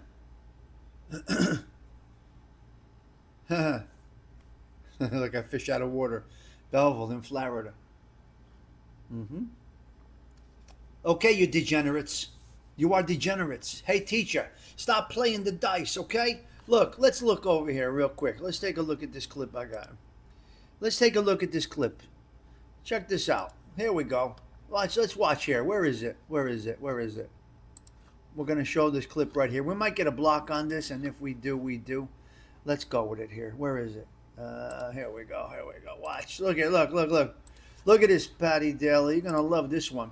Like a fish out of water. Belleville in Florida. Okay, you degenerates. You are degenerates. Hey, teacher, stop playing the dice, okay? Look, let's look over here real quick. Let's take a look at this clip I got. Let's take a look at this clip. Check this out. Here we go. Let's watch here. Where is it? Where is it? Where is it? We're going to show this clip right here. We might get a block on this, and if we do, we do. Let's go with it here. Where is it? Here we go. Here we go. Watch. Look at look. Look at this, Patty Daly. You're going to love this one.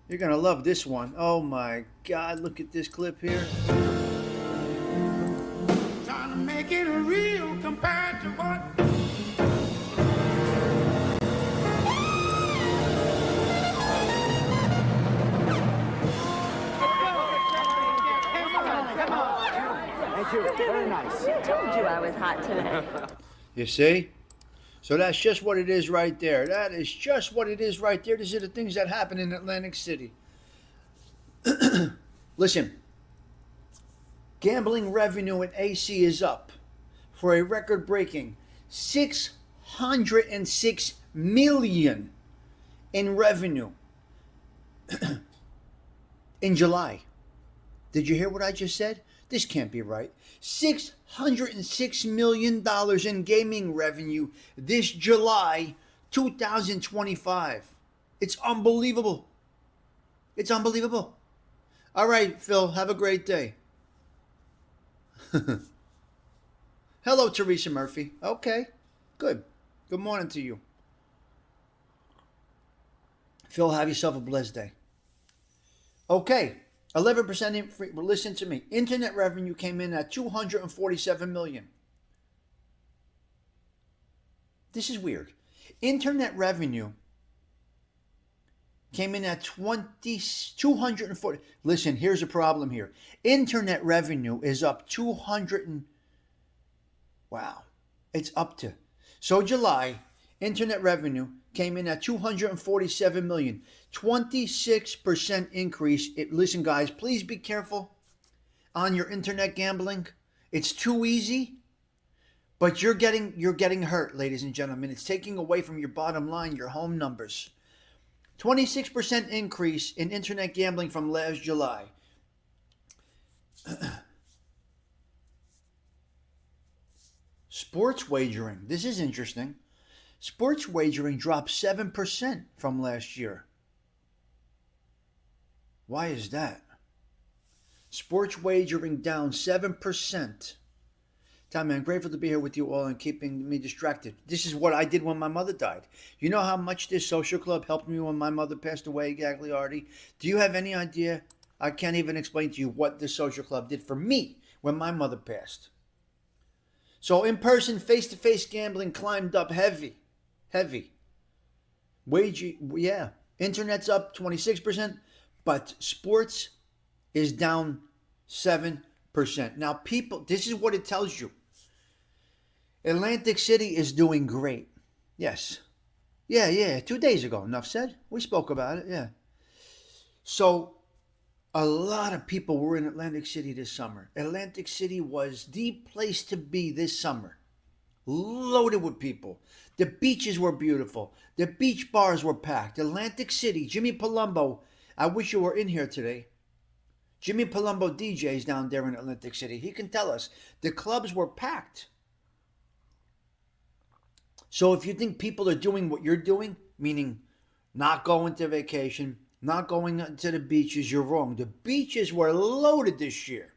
You're going to love this one. Oh, my God. Look at this clip here. Trying to make it real compared to what... Thank you. Very nice. I told you I was hot today. You see? So that's just what it is right there. That is just what it is right there. These are the things that happen in Atlantic City. Listen, gambling revenue in AC is up for a record-breaking $606 million in revenue in July. Did you hear what I just said? This can't be right. $606 million in gaming revenue this July 2025. It's unbelievable. It's unbelievable. All right, Phil, have a great day. Hello, Teresa Murphy. Okay, good. Good morning to you. Phil, have yourself a blessed day. Okay. 11% listen to me. Internet revenue came in at $247 million. This is weird. Internet revenue came in at 240. Listen, here's a problem here. Internet revenue is up 200 wow. It's up to. So July, internet revenue came in at $247 million. 26% increase. Listen, guys, please be careful on your internet gambling. It's too easy, but you're getting hurt, ladies and gentlemen. It's taking away from your bottom line, your home numbers. 26% increase in internet gambling from last July. Sports wagering. This is interesting. Sports wagering dropped 7% from last year. Why is that? Sports wagering down 7%. Tommy, I'm grateful to be here with you all and keeping me distracted. This is what I did when my mother died. You know how much this social club helped me when my mother passed away, Gagliardi? Do you have any idea? I can't even explain to you what this social club did for me when my mother passed. So in-person, face-to-face gambling climbed up heavy. Yeah. Internet's up 26%, but sports is down 7%. Now, people, this is what it tells you. Atlantic City is doing great. Yes. Yeah. 2 days ago, enough said. We spoke about it, yeah. So, a lot of people were in Atlantic City this summer. Atlantic City was the place to be this summer. Loaded with people. The beaches were beautiful. The beach bars were packed. Atlantic City, Jimmy Palumbo, I wish you were in here today. Jimmy Palumbo DJs down there in Atlantic City. He can tell us. The clubs were packed. So if you think people are doing what you're doing, meaning not going to vacation, not going to the beaches, you're wrong. The beaches were loaded this year.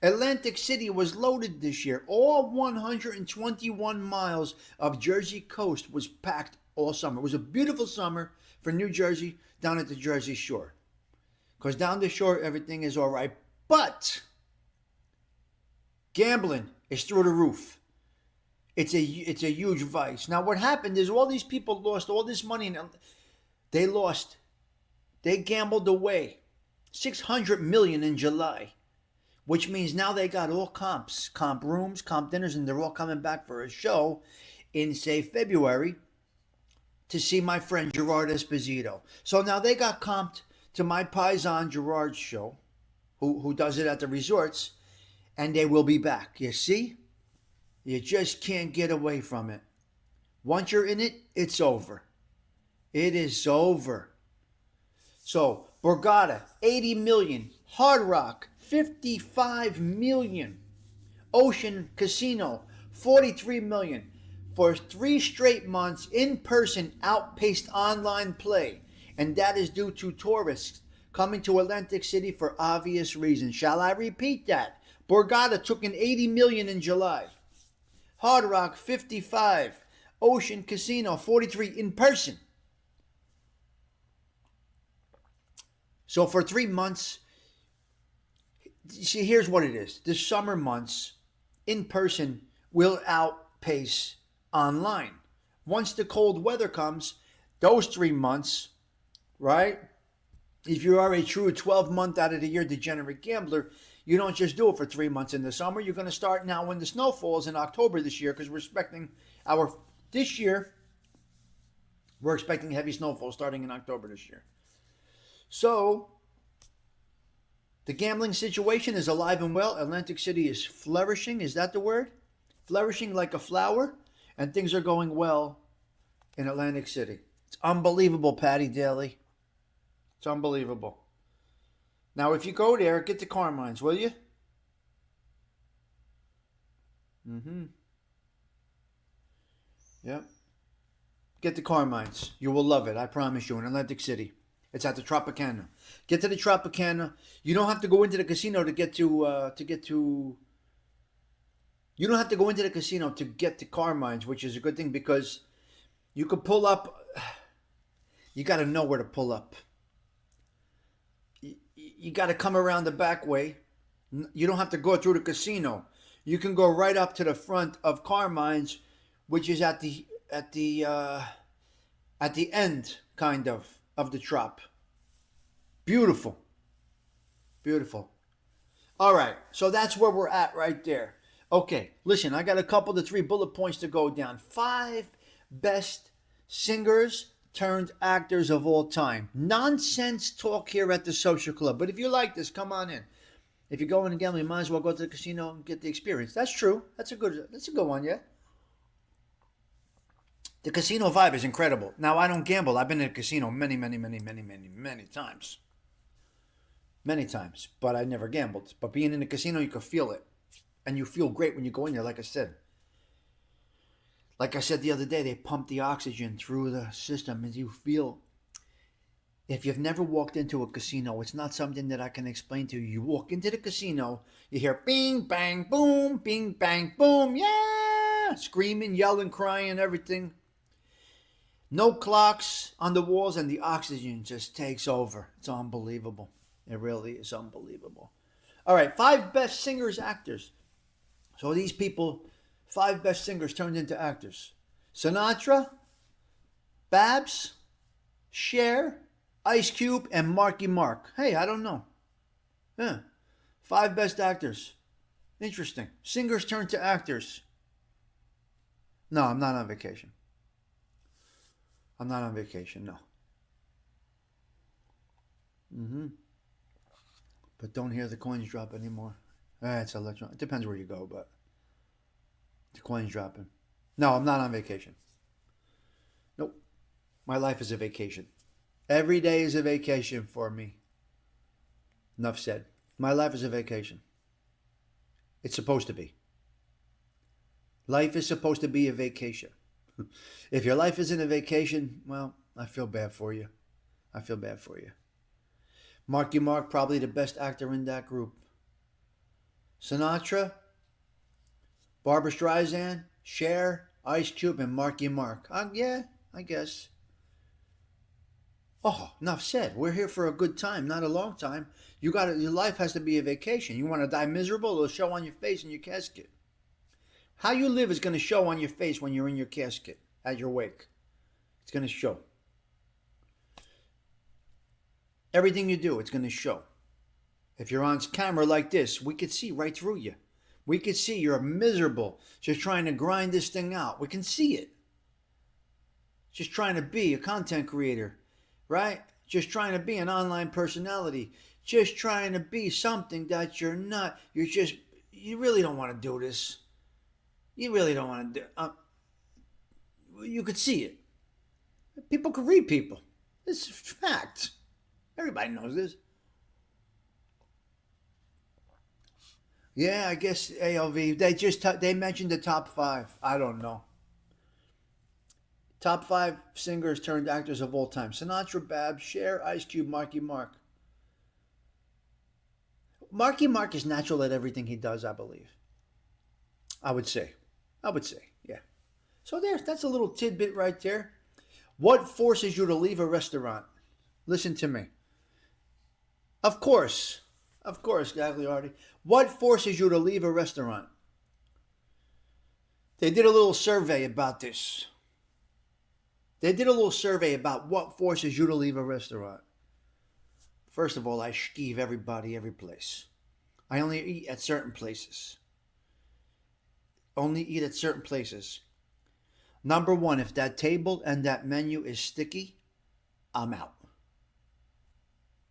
Atlantic City was loaded this year. All 121 miles of Jersey coast was packed all summer. It was a beautiful summer for New Jersey down at the Jersey Shore. Because down the shore, everything is all right. But gambling is through the roof. It's a huge vice. Now, what happened is all these people lost all this money. And they lost. They gambled away $600 million in July, which means now they got all comps, comp rooms, comp dinners, and they're all coming back for a show in, say, February to see my friend Gerard Esposito. So now they got comped to my paisan Gerard's show, who does it at the resorts, and they will be back. You see? You just can't get away from it. Once you're in it, it's over. It is over. So, Borgata, 80 million. Hard Rock, 55 million. Ocean Casino, 43 million. For 3 straight months, in-person outpaced online play. And that is due to tourists coming to Atlantic City for obvious reasons. Shall I repeat that? Borgata took in 80 million in July. Hard Rock, 55. Ocean Casino, 43 in person. So for 3 months, see, here's what it is. The summer months, in person, will outpace online. Once the cold weather comes, those 3 months, right? If you are a true 12-month out of the year degenerate gambler, you don't just do it for 3 months in the summer. You're going to start now when the snow falls in October this year, because we're expecting this year, we're expecting heavy snowfall starting in October this year. So, the gambling situation is alive and well. Atlantic City is flourishing. Is that the word? Flourishing like a flower. And things are going well in Atlantic City. It's unbelievable, Patty Daly. It's unbelievable. Now, if you go there, get the Carmines, will you? Yep. Get the Carmines. You will love it. I promise you. In Atlantic City. It's at the Tropicana. Get to the Tropicana. You don't have to go into the casino to get to. You don't have to go into the casino to get to Carmine's, which is a good thing because you could pull up. You got to know where to pull up. You got to come around the back way. You don't have to go through the casino. You can go right up to the front of Carmine's, which is at the end, kind of the Trop. Beautiful. Beautiful. All right, so that's where we're at right there. Okay, listen, I got a couple to 3 bullet points to go down. 5 best singers turned actors of all time. Nonsense talk here at the Social Club. But if you like this, come on in. If you're going to gambling, you might as well go to the casino and get the experience. That's true. That's a good one, yeah? The casino vibe is incredible. Now, I don't gamble. I've been in a casino many times. Many times. But I never gambled. But being in a casino, you can feel it. And you feel great when you go in there, like I said. Like I said the other day, they pump the oxygen through the system and you feel. If you've never walked into a casino, it's not something that I can explain to you. You walk into the casino, you hear bing, bang, boom, bing, bang, boom, yeah! Screaming, yelling, crying, everything. No clocks on the walls and the oxygen just takes over. It's unbelievable. It really is unbelievable. All right, 5 best singers, actors. So these people, 5 best singers turned into actors. Sinatra, Babs, Cher, Ice Cube, and Marky Mark. Hey, I don't know. Yeah. 5 best actors. Interesting. Singers turned to actors. No, I'm not on vacation. I'm not on vacation, no. But don't hear the coins drop anymore. It's electronic. It depends where you go, but the coins dropping. No, I'm not on vacation. Nope. My life is a vacation. Every day is a vacation for me. Enough said. My life is a vacation. It's supposed to be. Life is supposed to be a vacation. If your life isn't a vacation, well, I feel bad for you. I feel bad for you. Marky Mark, probably the best actor in that group. Sinatra, Barbra Streisand, Cher, Ice Cube, and Marky Mark. Yeah, I guess. Oh, enough said. We're here for a good time, not a long time. You got Your life has to be a vacation. You want to die miserable? It'll show on your face in your casket. How you live is going to show on your face when you're in your casket at your wake. It's going to show. Everything you do, it's going to show. If you're on camera like this, we could see right through you. We could see you're miserable, just trying to grind this thing out. We can see it. Just trying to be a content creator, right? Just trying to be an online personality. Just trying to be something that you're not. You really don't want to do this. You really don't want to do You could see it. People could read people. It's fact. Everybody knows this. Yeah, I guess ALV. They mentioned the top 5. I don't know. Top 5 singers turned actors of all time: Sinatra, Babs, Cher, Ice Cube, Marky Mark. Marky Mark is natural at everything he does, I believe. I would say, yeah. So that's a little tidbit right there. What forces you to leave a restaurant? Listen to me. Of course, Gagliardi. What forces you to leave a restaurant? They did a little survey about this. They did a little survey about what forces you to leave a restaurant. First of all, I skeeve everybody, every place. I only eat at certain places. Only eat at certain places. Number 1, if that table and that menu is sticky, I'm out.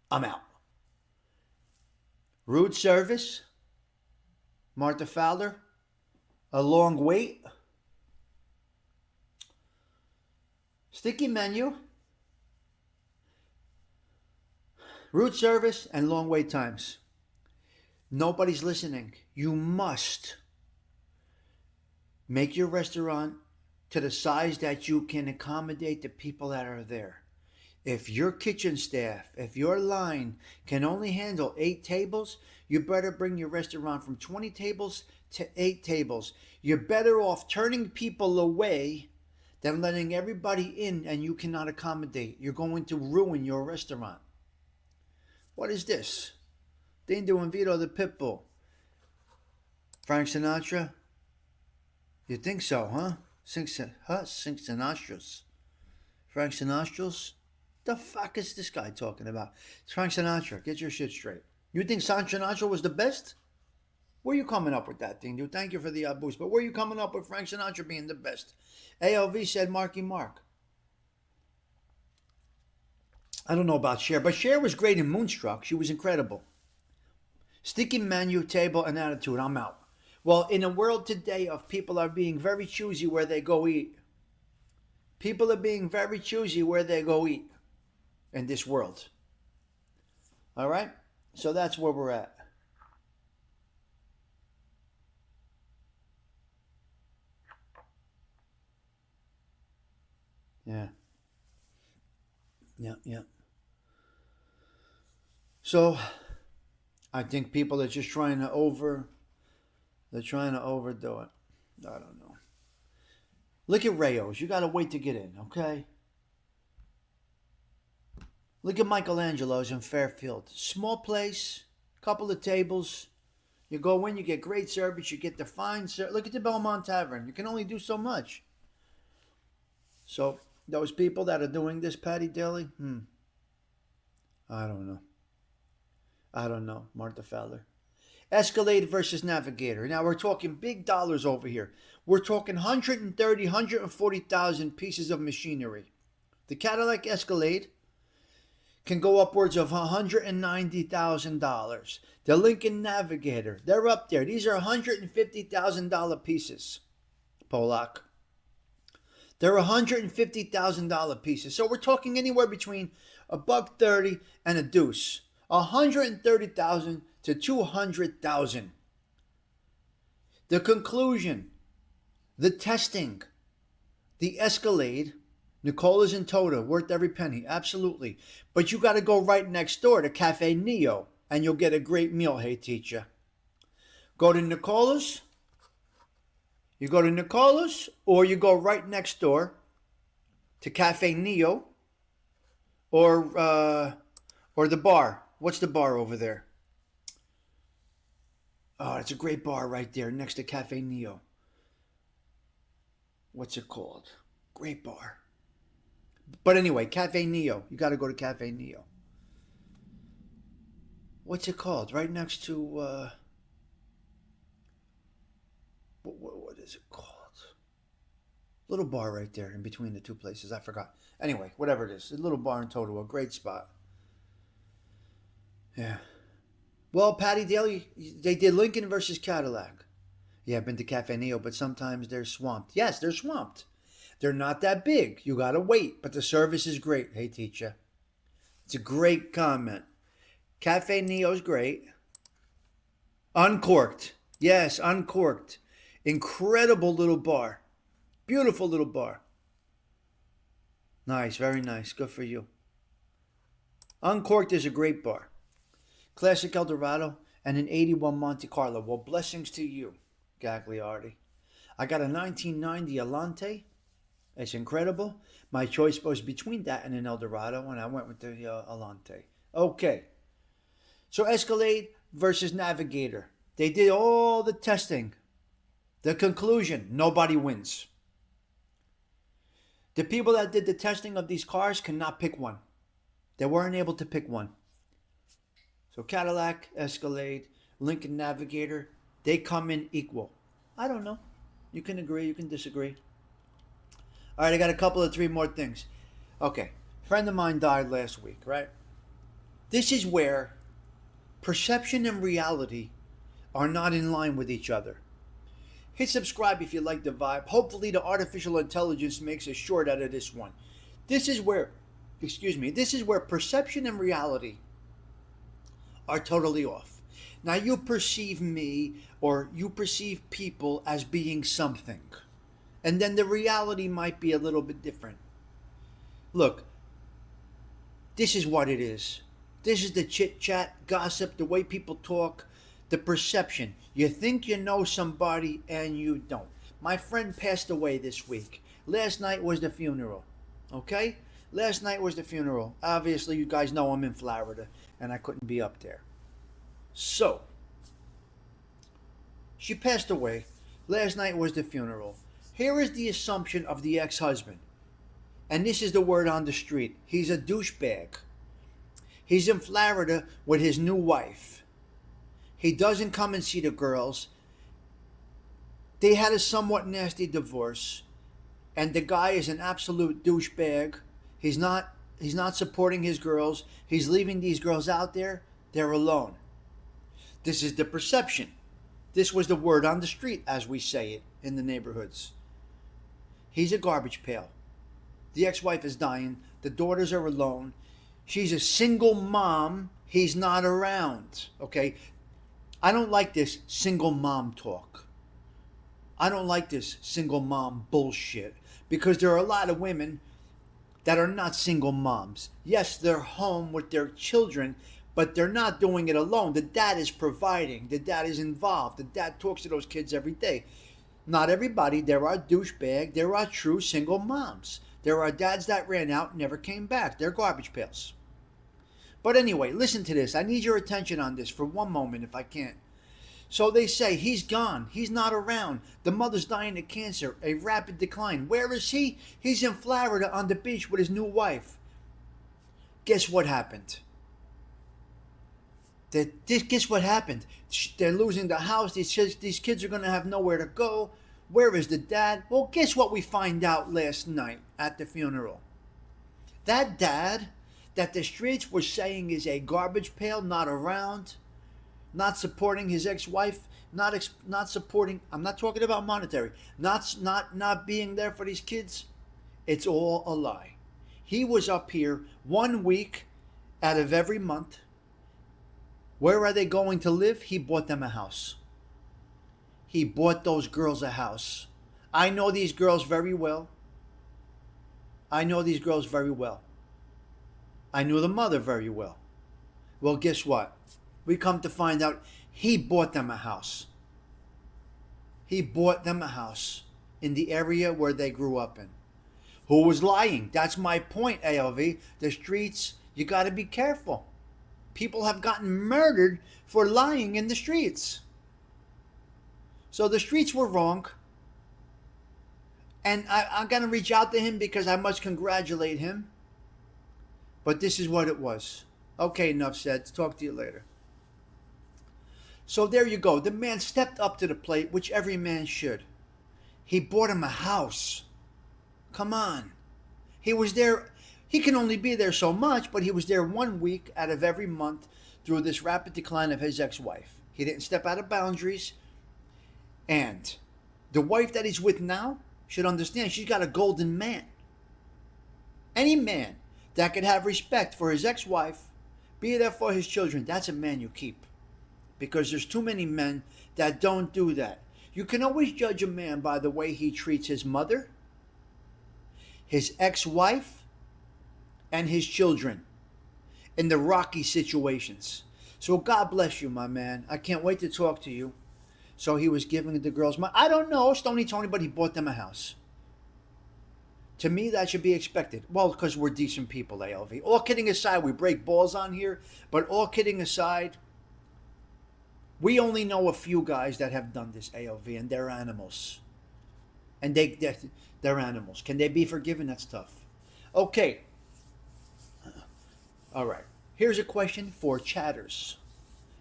I'm out. Rude service, Martha Fowler, a long wait, sticky menu, rude service, and long wait times. Nobody's listening. You must make your restaurant to the size that you can accommodate the people that are there. If your kitchen staff, if your line can only handle 8 tables, you better bring your restaurant from 20 tables to 8 tables. You're better off turning people away than letting everybody in and you cannot accommodate. You're going to ruin your restaurant. What is this? Dindo and Vito the Pitbull. Frank Sinatra? You think so, huh? Sink Sinatra's. Frank Sinatra's? The fuck is this guy talking about? It's Frank Sinatra. Get your shit straight. You think Frank Sinatra was the best? Where are you coming up with that thing, dude? Thank you for the boost. But where are you coming up with Frank Sinatra being the best? ALV said Marky Mark. I don't know about Cher, but Cher was great in Moonstruck. She was incredible. Sticky menu, table, and attitude. I'm out. Well, in a world today of people are being very choosy where they go eat. People are being very choosy where they go eat in this world. All right? So that's where we're at. Yeah. So I think people are just trying to they're trying to overdo it. I don't know. Look at Rayo's. You got to wait to get in, okay? Look at Michelangelo's in Fairfield. Small place, couple of tables. You go in, you get great service, you get the fine service. Look at the Belmont Tavern. You can only do so much. So those people that are doing this, Patty Daly, I don't know. Martha Fowler. Escalade versus Navigator. Now we're talking big dollars over here. We're talking 130, 140,000 pieces of machinery. The Cadillac Escalade can go upwards of $190,000. The Lincoln Navigator, they're up there. These are $150,000 pieces, Polak. They're $150,000 pieces. So we're talking anywhere between $130 and a deuce. 130,000 to 200,000. The conclusion, the testing, the Escalade, Nicola's and Toda, worth every penny, absolutely. But you got to go right next door to Cafe Neo, and you'll get a great meal, hey teacher. Go to Nicola's. You go to Nicola's, or you go right next door to Cafe Neo, or the bar. What's the bar over there? Oh, it's a great bar right there next to Cafe Neo. What's it called? Great bar. But anyway, Cafe Neo. You got to go to Cafe Neo. What's it called? Right next to what is it called? Little bar right there in between the two places. I forgot. Anyway, whatever it is, a little bar in total, a great spot. Yeah. Well, Patty Daly, they did Lincoln versus Cadillac. Yeah, I've been to Cafe Neo, but sometimes they're swamped. Yes, they're swamped. They're not that big. You gotta wait, but the service is great. Hey, teacher. It's a great comment. Cafe Neo's great. Uncorked. Yes, uncorked. Incredible little bar. Beautiful little bar. Nice, very nice. Good for you. Uncorked is a great bar. Classic Eldorado and an 81 Monte Carlo. Well, blessings to you, Gagliardi. I got a 1990 Alante. It's incredible. My choice was between that and an Eldorado, and I went with the Alante. Okay. So Escalade versus Navigator. They did all the testing. The conclusion, nobody wins. The people that did the testing of these cars cannot pick one. They weren't able to pick one. So Cadillac, Escalade, Lincoln Navigator, they come in equal. I don't know. You can agree, you can disagree. All right, I got a couple of three more things. Okay, a friend of mine died last week, right? This is where perception and reality are not in line with each other. Hit subscribe if you like the vibe. Hopefully the artificial intelligence makes a short out of this one. This is where perception and reality are totally off. Now you perceive me or you perceive people as being something. And then the reality might be a little bit different. Look, this is what it is. This is the chit chat, gossip, the way people talk, the perception. You think you know somebody and you don't. My friend passed away this week. Last night was the funeral. Okay? Last night was the funeral. Obviously, you guys know I'm in Florida and I couldn't be up there. So, she passed away. Last night was the funeral. Here is the assumption of the ex-husband. And this is the word on the street. He's a douchebag. He's in Florida with his new wife. He doesn't come and see the girls. They had a somewhat nasty divorce. And the guy is an absolute douchebag. He's not supporting his girls. He's leaving these girls out there. They're alone. This is the perception. This was the word on the street, as we say it in the neighborhoods. He's a garbage pail. The ex-wife is dying. The daughters are alone. She's a single mom. He's not around. Okay? I don't like this single mom talk. I don't like this single mom bullshit. Because there are a lot of women that are not single moms. Yes, they're home with their children, but they're not doing it alone. The dad is providing. The dad is involved. The dad talks to those kids every day. Not everybody. There are douchebags. There are true single moms. There are dads that ran out and never came back. They're garbage pails. But anyway, listen to this. I need your attention on this for one moment if I can. So they say, he's gone. He's not around. The mother's dying of cancer, a rapid decline. Where is he? He's in Florida on the beach with his new wife. Guess what happened? Guess what happened? They're losing the house. These kids are going to have nowhere to go. Where is the dad? Well, guess what we find out last night at the funeral? That dad that the streets were saying is a garbage pail, not around, not supporting his ex-wife, not supporting, I'm not talking about monetary, not being there for these kids. It's all a lie. He was up here 1 week out of every month. Where are they going to live? He bought them a house. He bought those girls a house. I know these girls very well. I know these girls very well. I knew the mother very well. Well, guess what? We come to find out he bought them a house. He bought them a house in the area where they grew up in. who was lying. That's my point, ALV. The streets, you got to be careful. People have gotten murdered for lying in the streets. So the streets were wrong. And I'm going to reach out to him because I must congratulate him. But this is what it was. Okay, enough said. Talk to you later. So there you go. The man stepped up to the plate, which every man should. He bought him a house. Come on. He was there. He can only be there so much, but he was there 1 week out of every month through this rapid decline of his ex-wife. He didn't step out of boundaries. And the wife that he's with now should understand she's got a golden man. Any man that could have respect for his ex-wife, be there for his children, that's a man you keep. Because there's too many men that don't do that. You can always judge a man by the way he treats his mother, his ex-wife, and his children in the rocky situations. So God bless you, my man. I can't wait to talk to you. So he was giving the girls money. I don't know, Stony Tony, but he bought them a house. To me, that should be expected. Well, because we're decent people, ALV. All kidding aside, we break balls on here. But all kidding aside, we only know a few guys that have done this, ALV, and they're animals. And they're animals. Can they be forgiven? That's tough. Okay. All right. Here's a question for chatters.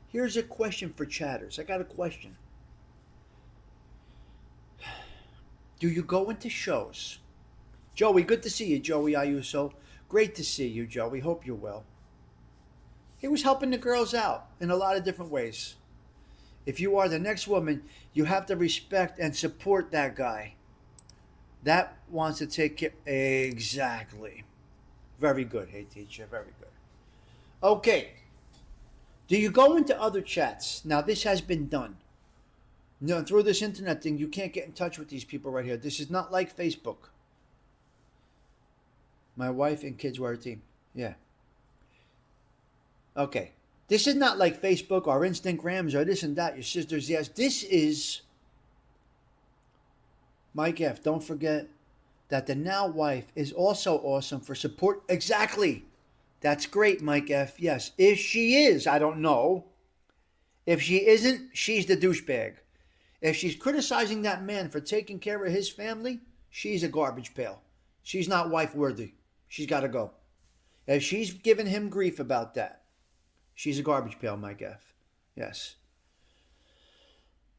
Here's a question for chatters. I got a question. Do you go into shows? Joey, good to see you, Joey Ayuso. Great to see you, Joey. Hope you're well. He was helping the girls out in a lot of different ways. If you are the next woman, you have to respect and support that guy. That wants to take care. Exactly. Very good, hey teacher. Very good. Okay. Do you go into other chats? Now, this has been done. No, through this internet thing, you can't get in touch with these people right here. This is not like Facebook. My wife and kids were a team. Yeah. Okay. This is not like Facebook or Instagrams or this and that. Your sisters, yes. This is Mike F. Don't forget that the now wife is also awesome for support. Exactly. That's great, Mike F. Yes. If she is, I don't know. If she isn't, she's the douchebag. If she's criticizing that man for taking care of his family, she's a garbage pail. She's not wife worthy. She's got to go. If she's giving him grief about that, she's a garbage pail, Mike F. Yes.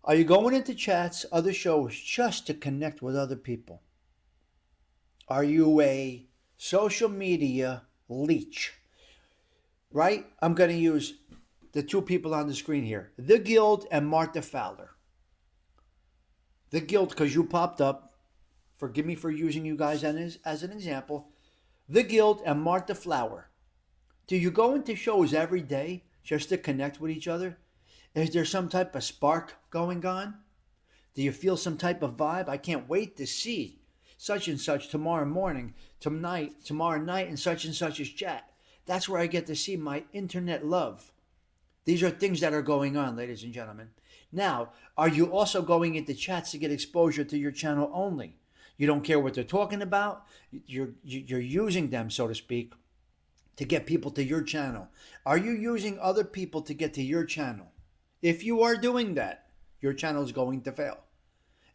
Are you going into chats, other shows, just to connect with other people? Are you a social media leech? Right? I'm going to use the two people on the screen here. The Guild and Martha Fowler. The Guild, because you popped up. Forgive me for using you guys as an example. The Guild and Martha Flower. Do you go into shows every day just to connect with each other? Is there some type of spark going on? Do you feel some type of vibe? I can't wait to see such and such tomorrow morning, tomorrow night, and such's chat. That's where I get to see my internet love. These are things that are going on, ladies and gentlemen. Now, are you also going into chats to get exposure to your channel only? You don't care what they're talking about. You're using them, so to speak, to get people to your channel. Are you using other people to get to your channel? If you are doing that, your channel is going to fail.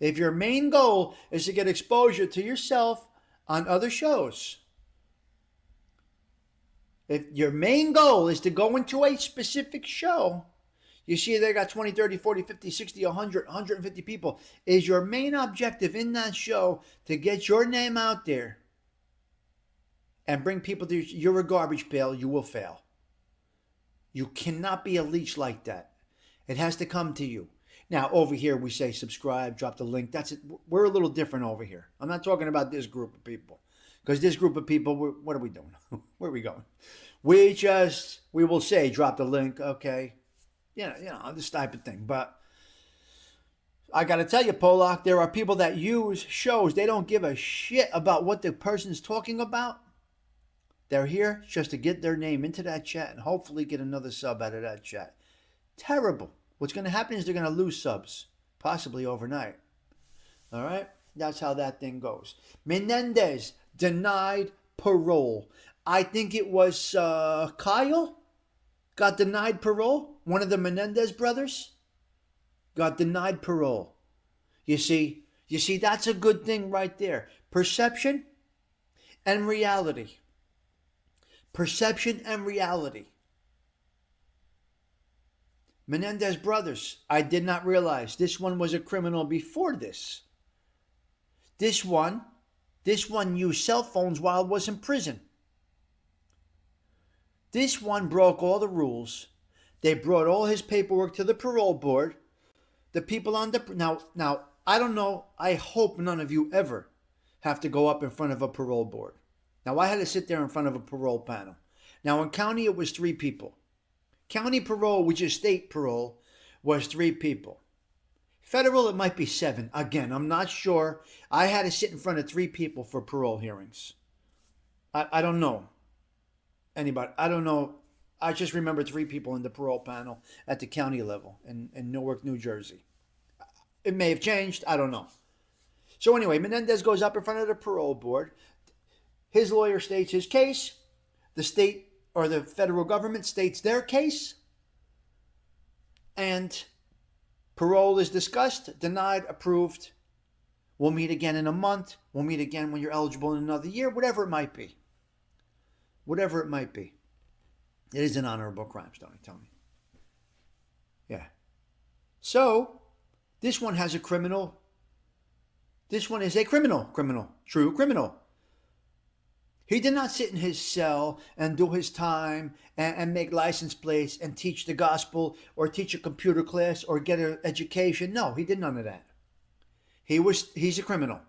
If your main goal is to get exposure to yourself on other shows, if your main goal is to go into a specific show, you see they got 20, 30, 40, 50, 60, 100, 150 people. Is your main objective in that show to get your name out there and bring people to you're a garbage pail, you will fail. You cannot be a leech like that. It has to come to you. Now, over here, we say subscribe, drop the link. That's it. We're a little different over here. I'm not talking about this group of people. Because this group of people, what are we doing? Where are we going? We will say, drop the link, okay? You know, this type of thing. But I got to tell you, Polak, there are people that use shows. They don't give a shit about what the person's talking about. They're here just to get their name into that chat and hopefully get another sub out of that chat. Terrible. What's going to happen is they're going to lose subs, possibly overnight. All right? That's how that thing goes. Menendez, denied parole. I think it was Kyle got denied parole. One of the Menendez brothers got denied parole. You see, that's a good thing right there. Perception and reality. Perception and reality. Menendez brothers, I did not realize this one was a criminal before this. This one used cell phones while was in prison. This one broke all the rules. They brought all his paperwork to the parole board. The people on the now I don't know. I hope none of you ever have to go up in front of a parole board. Now I had to sit there in front of a parole panel. Now in county it was 3 people. County parole, which is state parole, was 3 people. Federal, it might be 7. Again, I'm not sure. I had to sit in front of 3 people for parole hearings. I don't know anybody. I don't know. I just remember 3 people in the parole panel at the county level in Newark, New Jersey. It may have changed. I don't know. So anyway, Menendez goes up in front of the parole board. His lawyer states his case. The state or the federal government states their case. And parole is discussed, denied, approved. We'll meet again in a month. We'll meet again when you're eligible in another year, whatever it might be. Whatever it might be. It is an honorable crime, Stoney, tell me. Yeah. So, this one has a criminal. This one is a criminal. True criminal. He did not sit in his cell and do his time and make license plates and teach the gospel or teach a computer class or get an education. No, he did none of that. He's a criminal.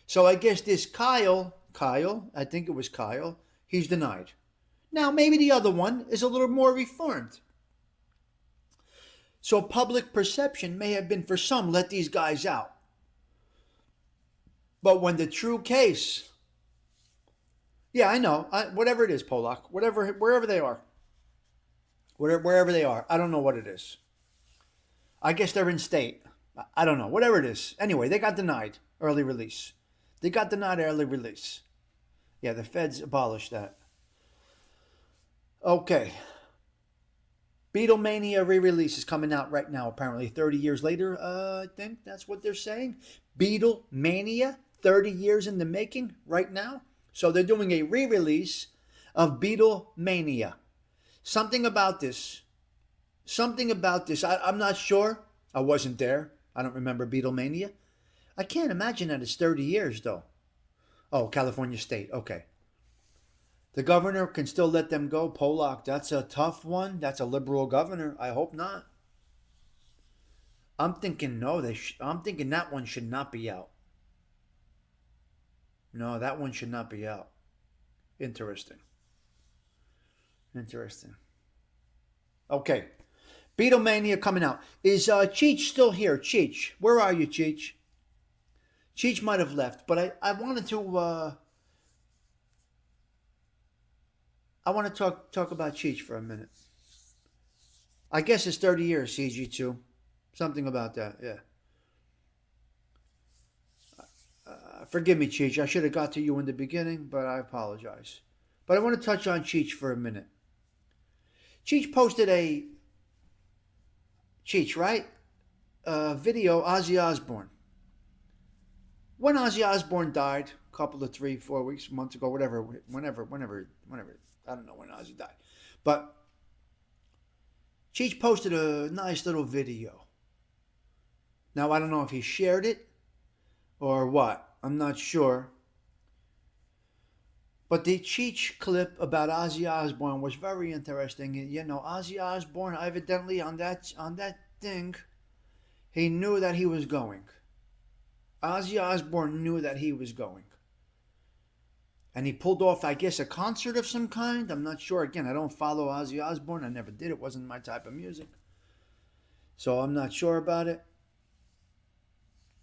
So I guess this Kyle, I think it was Kyle, he's denied. Now maybe the other one is a little more reformed. So public perception may have been for some, let these guys out. But when the true case, yeah, I know, whatever it is, Polak, wherever they are, wherever they are, I don't know what it is. I guess they're in state. I don't know, whatever it is. Anyway, they got denied early release. Yeah, the feds abolished that. Okay. Beatlemania re-release is coming out right now, apparently 30 years later. I think that's what they're saying. Beatlemania, 30 years in the making right now. So they're doing a re-release of Beatlemania. Something about this. I'm not sure. I wasn't there. I don't remember Beatlemania. I can't imagine that it's 30 years, though. Oh, California State. Okay. The governor can still let them go. Polak, that's a tough one. That's a liberal governor. I hope not. I'm thinking no. I'm thinking that one should not be out. No, that one should not be out. Interesting. Okay. Beatlemania coming out. Is Cheech still here? Cheech, where are you, Cheech? Cheech might have left, but I wanted to talk about Cheech for a minute. I guess it's 30 years, CG2. Something about that, yeah. Forgive me, Cheech. I should have got to you in the beginning, but I apologize. But I want to touch on Cheech for a minute. Cheech posted a video, Ozzy Osbourne. When Ozzy Osbourne died, a couple of 3-4 weeks, months ago, whenever, I don't know when Ozzy died. But Cheech posted a nice little video. Now, I don't know if he shared it or what. I'm not sure. But the Cheech clip about Ozzy Osbourne was very interesting. You know, Ozzy Osbourne, evidently on that thing, he knew that he was going. Ozzy Osbourne knew that he was going. And he pulled off, I guess, a concert of some kind. I'm not sure. Again, I don't follow Ozzy Osbourne. I never did. It wasn't my type of music. So I'm not sure about it.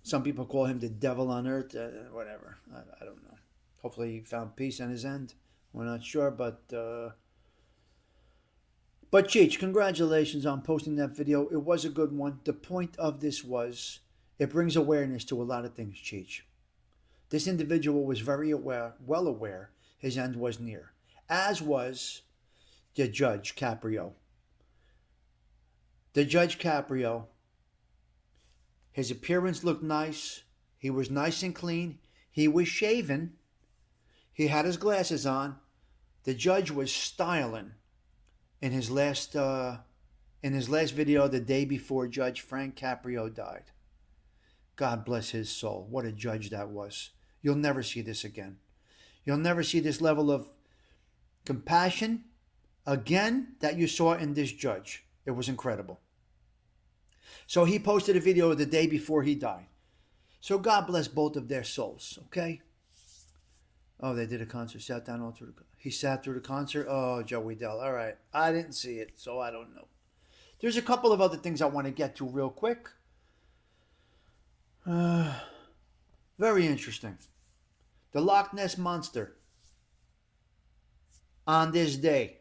Some people call him the devil on earth. Whatever. I don't know. Hopefully he found peace on his end. We're not sure. But Cheech, congratulations on posting that video. It was a good one. The point of this was it brings awareness to a lot of things, Cheech. This individual was very well aware his end was near, as was the Judge Caprio. The Judge Caprio, his appearance looked nice. He was nice and clean. He was shaven. He had his glasses on. The judge was styling in his last video the day before Judge Frank Caprio died. God bless his soul. What a judge that was. You'll never see this again. You'll never see this level of compassion again that you saw in this judge. It was incredible. So he posted a video the day before he died. So God bless both of their souls, okay? Oh, they did a concert, sat down all through he sat through the concert? Oh, Joey Dell. All right. I didn't see it, so I don't know. There's a couple of other things I want to get to real quick. Very interesting. The Loch Ness Monster. On this day,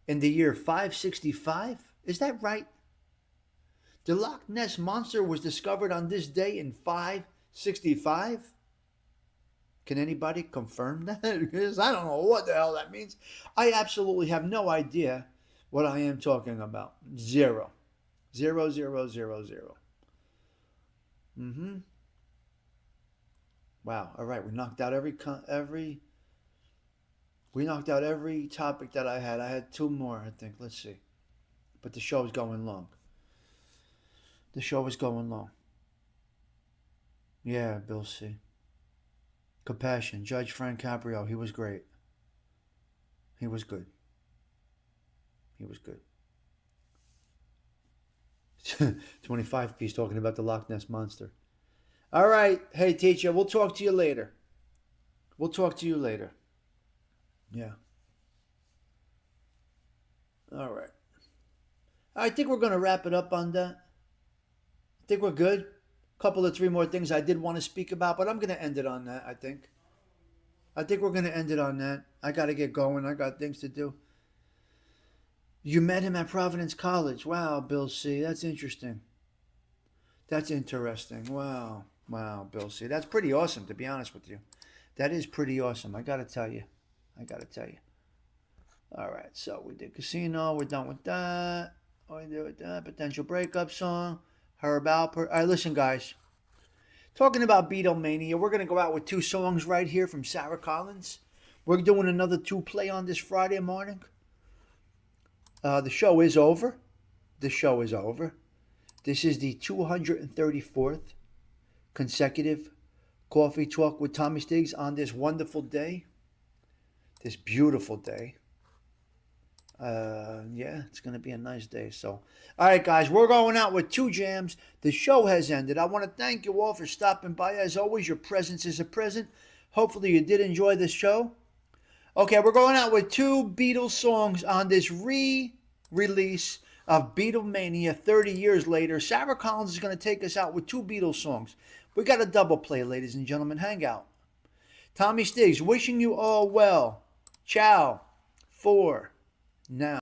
in the year 565, is that right? The Loch Ness Monster was discovered on this day in 565? Can anybody confirm that? Because I don't know what the hell that means. I absolutely have no idea what I am talking about. Zero. Zero, zero, zero, zero. Wow. All right. We knocked out every topic that I had. I had two more, I think. Let's see. But the show is going long. The show is going long. Yeah, Bill C. Compassion. Judge Frank Caprio. He was great. He was good. He was good. 25 piece talking about the Loch Ness Monster. All right. Hey, teacher. We'll talk to you later. We'll talk to you later. Yeah. All right. I think we're going to wrap it up on that. I think we're good. A couple of three more things I did want to speak about, but I'm going to end it on that, I think. I think we're going to end it on that. I got to get going. I got things to do. You met him at Providence College. Wow, Bill C. That's interesting. That's interesting. Wow. Wow, Bill C. That's pretty awesome, to be honest with you. That is pretty awesome. I got to tell you. All right, so we did Casino. We're done with that. We did with that. Potential breakup song. Herb Alpert. All right, listen, guys. Talking about Beatlemania, we're going to go out with two songs right here from Sarah Collins. We're doing another 2-play on this Friday morning. The show is over. The show is over. This is the 234th consecutive Coffee Talk with Tommy Stiggs on this wonderful day. This beautiful day. Yeah, it's going to be a nice day. So, all right, guys, we're going out with two jams. The show has ended. I want to thank you all for stopping by. As always, your presence is a present. Hopefully you did enjoy the show. Okay, we're going out with two Beatles songs on this re-release of Beatlemania 30 years later. Sarah Collins is going to take us out with two Beatles songs. We got a double play, ladies and gentlemen. Hang out. Tommy Stiggs, wishing you all well. Ciao for now.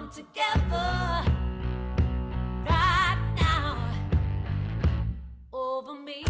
come together right now over me.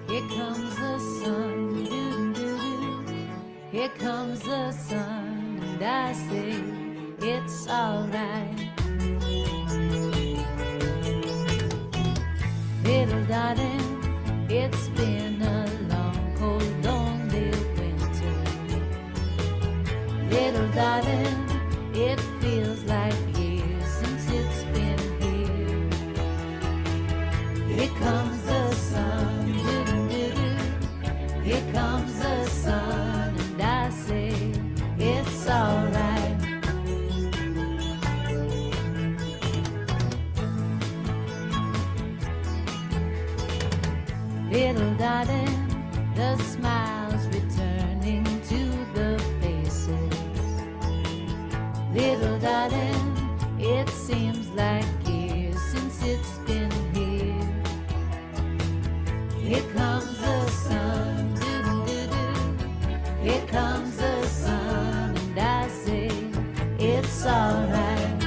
Here comes the sun, doo-doo-doo. Here comes the sun, and I say it's alright. Little darling, it's been a long, cold, lonely winter. Little darling, it feels like years since it's been here. Here comes the sun, doo-doo-doo-doo. Here comes the sun, and I say it's alright. Little darling, the smiles returning to the faces. Little darling, it seems like years since it's been here. Here comes the sun, doo-doo-doo-doo. Here comes the sun, and I say it's alright.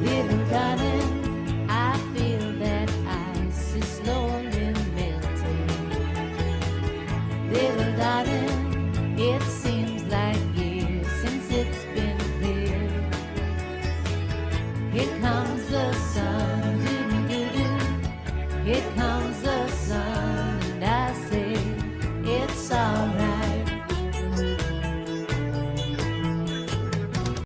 Little darling, I feel that ice is slowly melting. Little darling, it seems like years since it's been clear. Here comes the sun, doo-doo-doo-doo. Here comes the